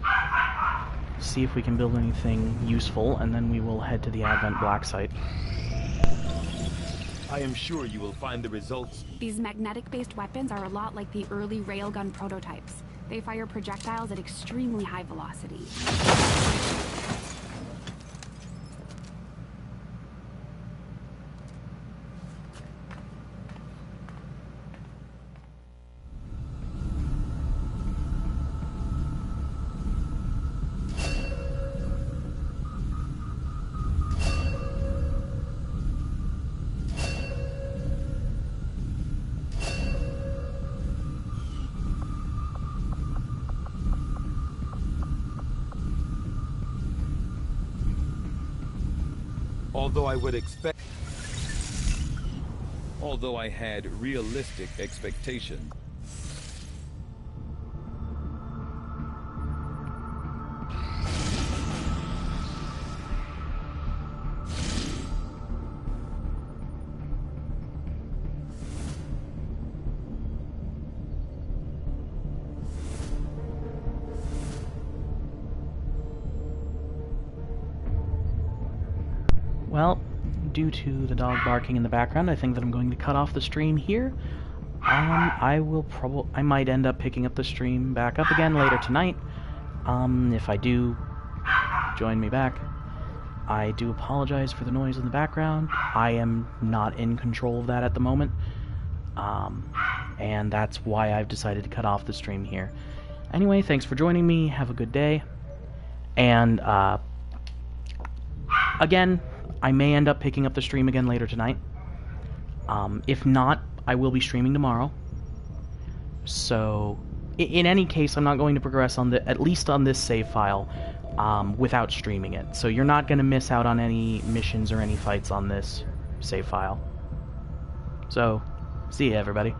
see if we can build anything useful, and then we will head to the Advent Black site. I am sure you will find the results. These magnetic-based weapons are a lot like the early railgun prototypes. They fire projectiles at extremely high velocity. Although I had realistic expectations. Well, due to the dog barking in the background, I think that I'm going to cut off the stream here. I might end up picking up the stream back up again later tonight. If I do, join me back. I do apologize for the noise in the background. I am not in control of that at the moment. And that's why I've decided to cut off the stream here. Anyway, thanks for joining me. Have a good day. And, again, I may end up picking up the stream again later tonight. If not, I will be streaming tomorrow. So, in any case, I'm not going to progress on at least on this save file, without streaming it. So you're not going to miss out on any missions or any fights on this save file. So, see ya, everybody.